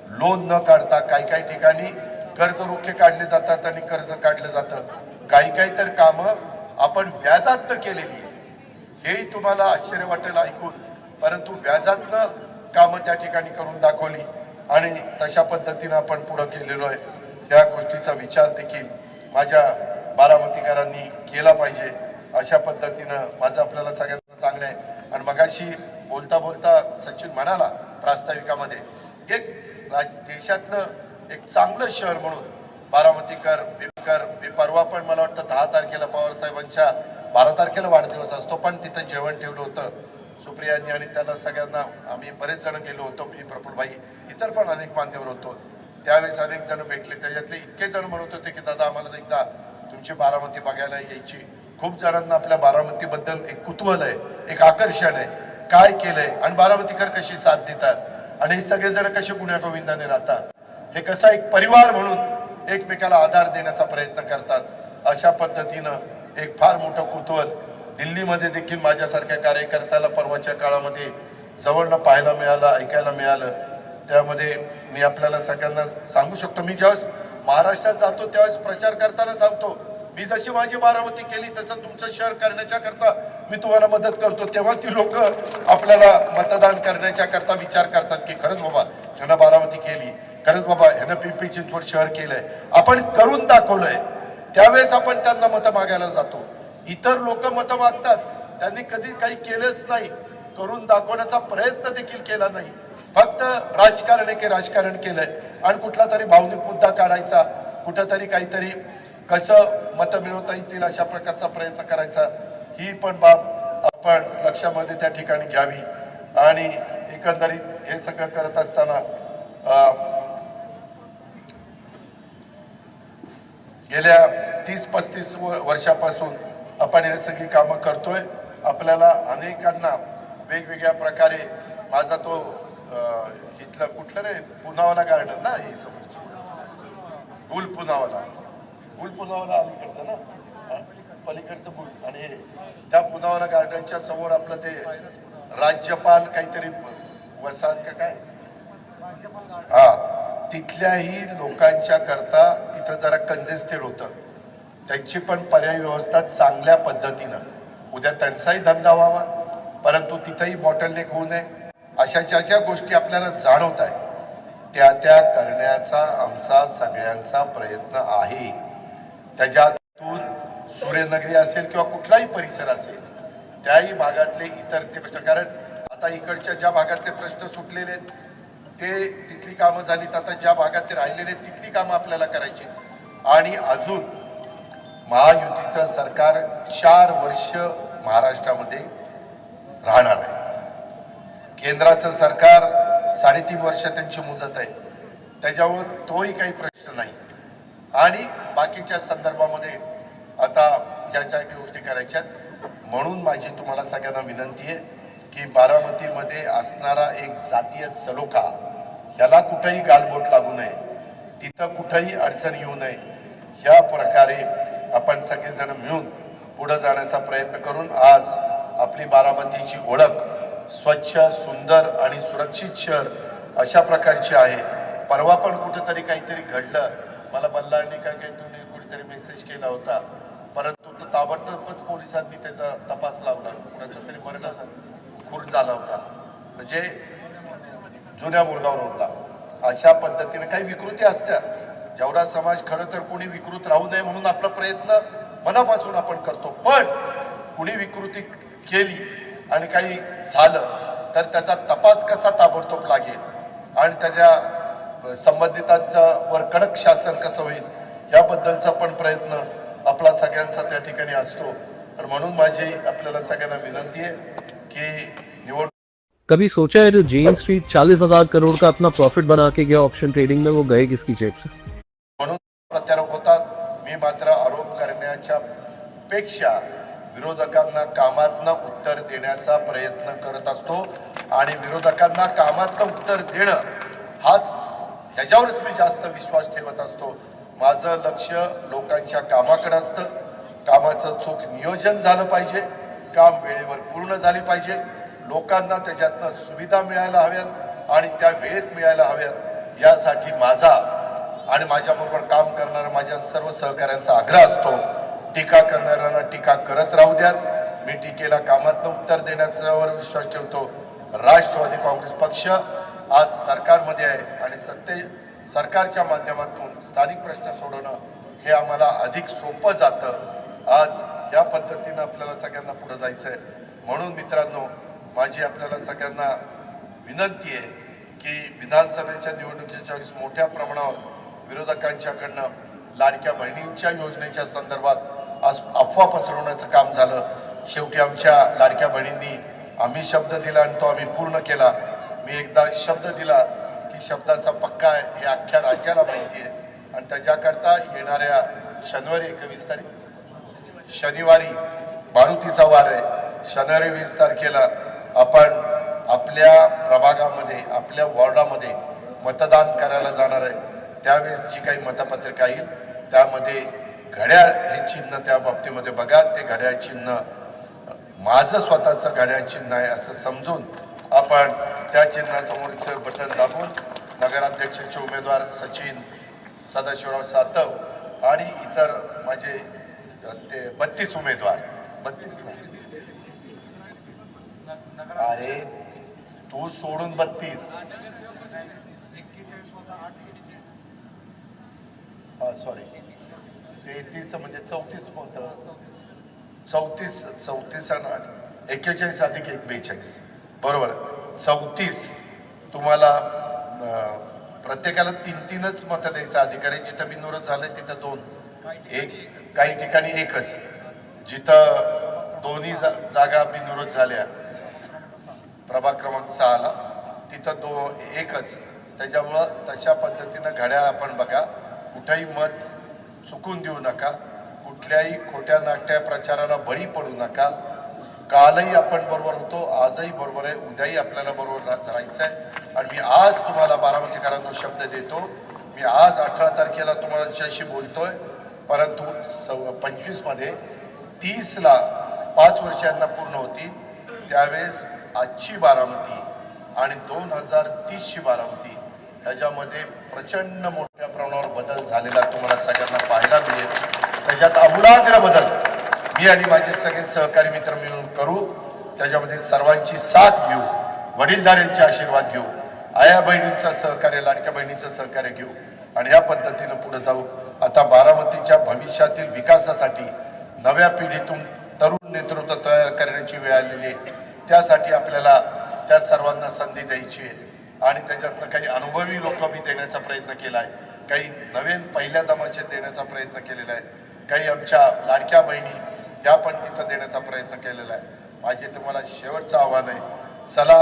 लोन न काढता, काही ठिकाणी कर्ज रोखे काढले जातात आणि कर्ज काढलं जातं, काही तर कामं आपण व्याजात तर केलेली, हेही तुम्हाला आश्चर्य वाटेल ऐकून, परंतु व्याजातनं कामं त्या ठिकाणी करून दाखवली आणि तशा पद्धतीनं आपण पुढं केलेलो आहे. या गोष्टीचा विचार देखील माझ्या बारामतीकरांनी केला पाहिजे. अशा पद्धतीनं माझं आपल्याला सगळ्यांना सांगणं आहे. आणि मगाशी बोलता बोलता सचिन म्हणाला प्रास्ताविकामध्ये एक देशातलं एक चांगलं शहर म्हणून बारामतीकर मी परवा पण मला वाटतं 10 तारखेला पवार साहेबांच्या 12 तारखेला वाढदिवस असतो, पण तिथं जेवण ठेवलं होतं सुप्रियांनी आणि त्याला सगळ्यांना आम्ही बरेच जण गेलो होतो, मी प्रफुल्लभाई, इतर पण अनेक मान्यवर होतो. त्यावेळेस अनेक जण भेटले, त्याच्यातले इतके जण म्हणत होते की दादा आम्हाला एकदा तुमची बारामती बघायला यायची. खूप जणांना आपल्या बारामतीबद्दल एक कुतूहल आहे, एक आकर्षण आहे. काय केलंय आणि बारामतीकर कशी साथ देतात आणि हे सगळेजण कसे गुण्यागोविंदाने राहतात, हे कसा एक परिवार म्हणून एकमेकाला आधार देण्याचा प्रयत्न करतात, अशा पद्धतीनं एक फार मोठं कुतूहल दिल्लीमध्ये देखील माझ्यासारख्या कार्यकर्त्याला परवाच्या काळामध्ये जवळनं पाहायला मिळालं, ऐकायला मिळालं. त्यामध्ये मी आपल्याला सगळ्यांना सांगू शकतो, मी ज्यावेळेस महाराष्ट्रात जातो त्यावेळेस प्रचार करताना सांगतो, मी जशी माझी बारामती केली तसं तुमचं शहर करण्याच्या करता मी तुम्हाला मदत करतो. तेव्हा ती लोक आपल्याला मतदान करण्याच्या करता विचार करतात की खरंच बाबा ह्यानं बारामती केली, खरंच बाबा ह्यानं पिंपरी चिंचवड शहर केलंय, आपण करून दाखवलंय. त्यावेळेस आपण त्यांना मतं मागायला जातो. इतर लोक मतं मागतात, त्यांनी कधी काही केलंच नाही, करून दाखवण्याचा प्रयत्न देखील केला नाही, फक्त राजकारण एके राजकारण केलंय आणि कुठला तरी भावनिक मुद्दा काढायचा, कुठंतरी काहीतरी कसं मतं मिळवता येतील अशा प्रकारचा प्रयत्न करायचा. ही पण बाब आपण लक्षामध्ये त्या ठिकाणी घ्यावी. आणि एकंदरीत हे सगळं करत असताना गेल्या 30-35 वर्षापासून आपण हे सगळी कामं करतोय. आपल्याला अनेकांना वेगवेगळ्या प्रकारे माझा तो इथलं कुठलं रे पुनावाला गार्डन ना, हे गुल पुनावाला अलीकडचं ना, पलीकडचं गुल, आणि हे त्या पुनावाला गार्डनच्या समोर आपलं ते राज्यपाल काहीतरी वसाहत का काय, हा, तिथल्याही लोकांच्या करता तिथं जरा कंजेस्टेड होतं. त्यांची पण पर्यायी व्यवस्था चांगल्या पद्धतीनं, उद्या त्यांचाही धंदा व्हावा परंतु तिथंही बॉटलनेक होऊ नये, अशा ज्या गोष्टी आपल्याला जाणवत आहे त्या करण्याचा आमचा सगळ्यांचा प्रयत्न आहे. त्याच्यातून सूर्यनगरी असेल किंवा कुठलाही परिसर असेल त्याही भागातले इतरचे प्रश्न, कारण आता इकडच्या ज्या भागातले प्रश्न सुटलेले आहेत ते तिथली कामं झालीत, आता ज्या भागात ते राहिलेले तिथली कामं आपल्याला करायची. आणि अजून महायुतीचं सरकार 4 वर्ष महाराष्ट्रामध्ये राहणार आहे. केंद्राचं सरकार 3.5 वर्ष त्यांची मुदत आहे, त्याच्यावर तोही काही प्रश्न नाही. आणि बाकीच्या संदर्भामध्ये आता ज्या गोष्टी करायच्यात, म्हणून माझी तुम्हाला सगळ्यांना विनंती आहे की बारामतीमध्ये असणारा एक जातीय सलोखा ह्याला कुठेही गालबोट लागू नये, तिथं कुठेही अडचण येऊ नये, ह्या प्रकारे आपण सगळेजण मिळून पुढे जाण्याचा प्रयत्न करून आज आपली बारामतीची ओळख स्वच्छ, सुंदर आणि सुरक्षित शहर अशा प्रकारची आहे. परवा पण कुठेतरी काहीतरी घडलं, मला बल्लांनी काय कुठेतरी मेसेज केला होता, परंतु ताबडतोबच पोलिसांनी त्याचा तपास लावला, कुणाचा तरी मरण खून झाला होता, म्हणजे जुन्या मुरगाव रोडला. अशा पद्धतीने काही विकृती असतात, जेवढा समाज खरं तर कोणी विकृत राहू नये म्हणून आपला प्रयत्न मनापासून आपण करतो, पण कुणी विकृती केली आणि काही झालं तर त्याचा तपास कसा ताबडतोब लागेल आणि त्याच्या संबंधितांचं वर कडक शासन कसं होईल याबद्दलचा पण प्रयत्न आपला सगळ्यांचा त्या ठिकाणी असतो. और म्हणून माझी आपल्याला सगळ्यांना विनंती आहे की निवड कभी सोचा है जो जेन स्ट्रीट 40,000 करोड़ का अपना प्रॉफिट बना के गया ऑप्शन ट्रेडिंग में, वो गए किसकी जेब से? म्हणून प्रत्यारोप होतात. मी मात्र आरोप करण्याच्या पेक्षा विरोधकांना कामातनं उत्तर देण्याचा प्रयत्न करत असतो आणि विरोधकांना कामातनं उत्तर देणं हाच ह्याच्यावरच मी जास्त विश्वास ठेवत असतो. माझं लक्ष लोकांच्या कामाकडे असतं. कामाचं चोख नियोजन झालं पाहिजे, काम वेळेवर पूर्ण झाली पाहिजे, लोकांना त्याच्यातनं सुविधा मिळायला हव्यात आणि त्या वेळेत मिळायला हव्यात, यासाठी माझा आणि माझ्याबरोबर काम करणाऱ्या माझ्या सर्व सहकाऱ्यांचा आग्रह असतो. टीका करणाऱ्यांना टीका करत राहू द्यात, मी टीकेला कामातनं उत्तर देण्याच्यावर विश्वास ठेवतो. राष्ट्रवादी काँग्रेस पक्ष आज सरकारमध्ये आहे आणि सरकारच्या माध्यमातून स्थानिक प्रश्न सोडवणं हे आम्हाला अधिक सोपं जातं. आज या पद्धतीनं आपल्याला सगळ्यांना पुढे जायचं आहे. म्हणून मित्रांनो, माझी आपल्याला सगळ्यांना विनंती आहे की विधानसभेच्या निवडणुकीच्या वेळेस मोठ्या प्रमाणावर विरोधकांच्याकडनं लाडक्या बहिणींच्या योजनेच्या संदर्भात आज अफवा पसरवण्याचं काम झालं. शेवटी आमच्या लाडक्या बहिणींनी आम्ही शब्द दिला आणि तो आम्ही पूर्ण केला. मी एकदा शब्द दिला की शब्दाचा पक्का आहे हे अख्ख्या राज्याला माहिती आहे आणि त्याच्याकरता येणाऱ्या शनिवारी 21 तारीख शनिवारी मारुतीचा वार आहे. शनिवारी 20 तारखेला आपण आपल्या प्रभागामध्ये आपल्या वॉर्डामध्ये मतदान करायला जाणार आहे त्यावेळेस जी काही मतपत्रिका येईल त्यामध्ये घड्याळ हे चिन्ह त्या बाबतीमध्ये बघा. ते घड्याळ चिन्ह माझं स्वतःचं घड्याळ चिन्ह आहे असं समजून आपण त्या चिन्हासमोरचं बटन दाबून नगराध्यक्षाचे उमेदवार सचिन सदाशिवराव सातव आणि इतर माझे ते 32 उमेदवार 32 अरे तू सोडून 32 सॉरी 33 म्हणजे 34 होतं 34 आणि 8 41 अधिक 1 42 बरोबर 34 तुम्हाला प्रत्येकाला 3-3च मतं द्यायचा अधिकार आहे. जिथं बिनविरोध झालंय तिथं 2 एक काही ठिकाणी एकच जिथं दोन्ही जागा बिनविरोध झाल्या प्रभाग क्रमांक 6ला तिथं एकच. त्याच्यामुळं तशा पद्धतीनं घड्याळ आपण बघा. कुठेही मत चुकून देऊ नका. कुठल्याही खोट्या नाट्या प्रचाराला बळी पडू नका. कालही आपण बरोबर होतो आजही बरोबर आहे उद्याही आपल्याला बरोबर राहायचं आहे. आणि मी आज तुम्हाला बारामतीकरांना शब्द देतो. मी आज 18 तारखेला तुमच्याशी बोलतोय परंतु 25 मध्ये 30ला 5 वर्षांना पूर्ण होती त्यावेळेस आजची बारामती आणि 2030ची बारामती ह्याच्यामध्ये प्रचंड मोठ्या प्रमाणावर बदल झालेला तुम्हाला सगळ्यांना पाहायला मिळेल. त्याच्यात आमूलाग्र बदल मी आणि माझे सगळे सहकारी मित्र मिळून करू. त्याच्यामध्ये सर्वांची साथ घेऊ वडीलधाऱ्यांचे आशीर्वाद घेऊ आया बहिणींचं सहकार्य लाडक्या बहिणींचं सहकार्य घेऊ आणि या पद्धतीनं पुढे जाऊ. आता बारामतीच्या भविष्यातील विकासासाठी नव्या पिढीतून तरुण नेतृत्व तयार करण्याची वेळ आलेली आहे. त्यासाठी आपल्याला त्या सर्वांना संधी द्यायची आहे आणि त्याच्यातनं काही अनुभवी लोक मी देण्याचा प्रयत्न केला आहे. काही नवीन पहिल्या दमाचे देण्याचा प्रयत्न केलेला आहे. काही आमच्या लाडक्या बहिणी या पण तिथं देण्याचा प्रयत्न केलेला आहे. माझे तुम्हाला शेवटचं आव्हान आहे चला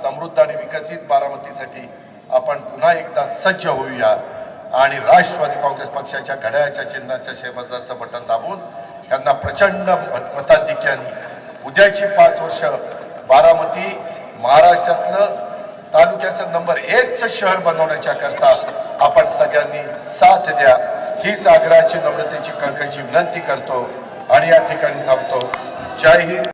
समृद्ध आणि विकसित बारामतीसाठी आपण पुन्हा एकदा सज्ज होऊया आणि राष्ट्रवादी काँग्रेस पक्षाच्या घड्याळाच्या चिन्हाच्या शेवटचं बटन दाबून यांना प्रचंड मताधिक्याने उद्याची 5 वर्ष बारामती महाराष्ट्रातलं तालुक्याचं नंबर 1चं शहर बनवण्याच्या करता आपण सगळ्यांनी साथ द्या हीच आग्रहाची नम्रतेची कळकळीची विनंती करतो आणि या ठिकाणी थांबतो. जय हिंद.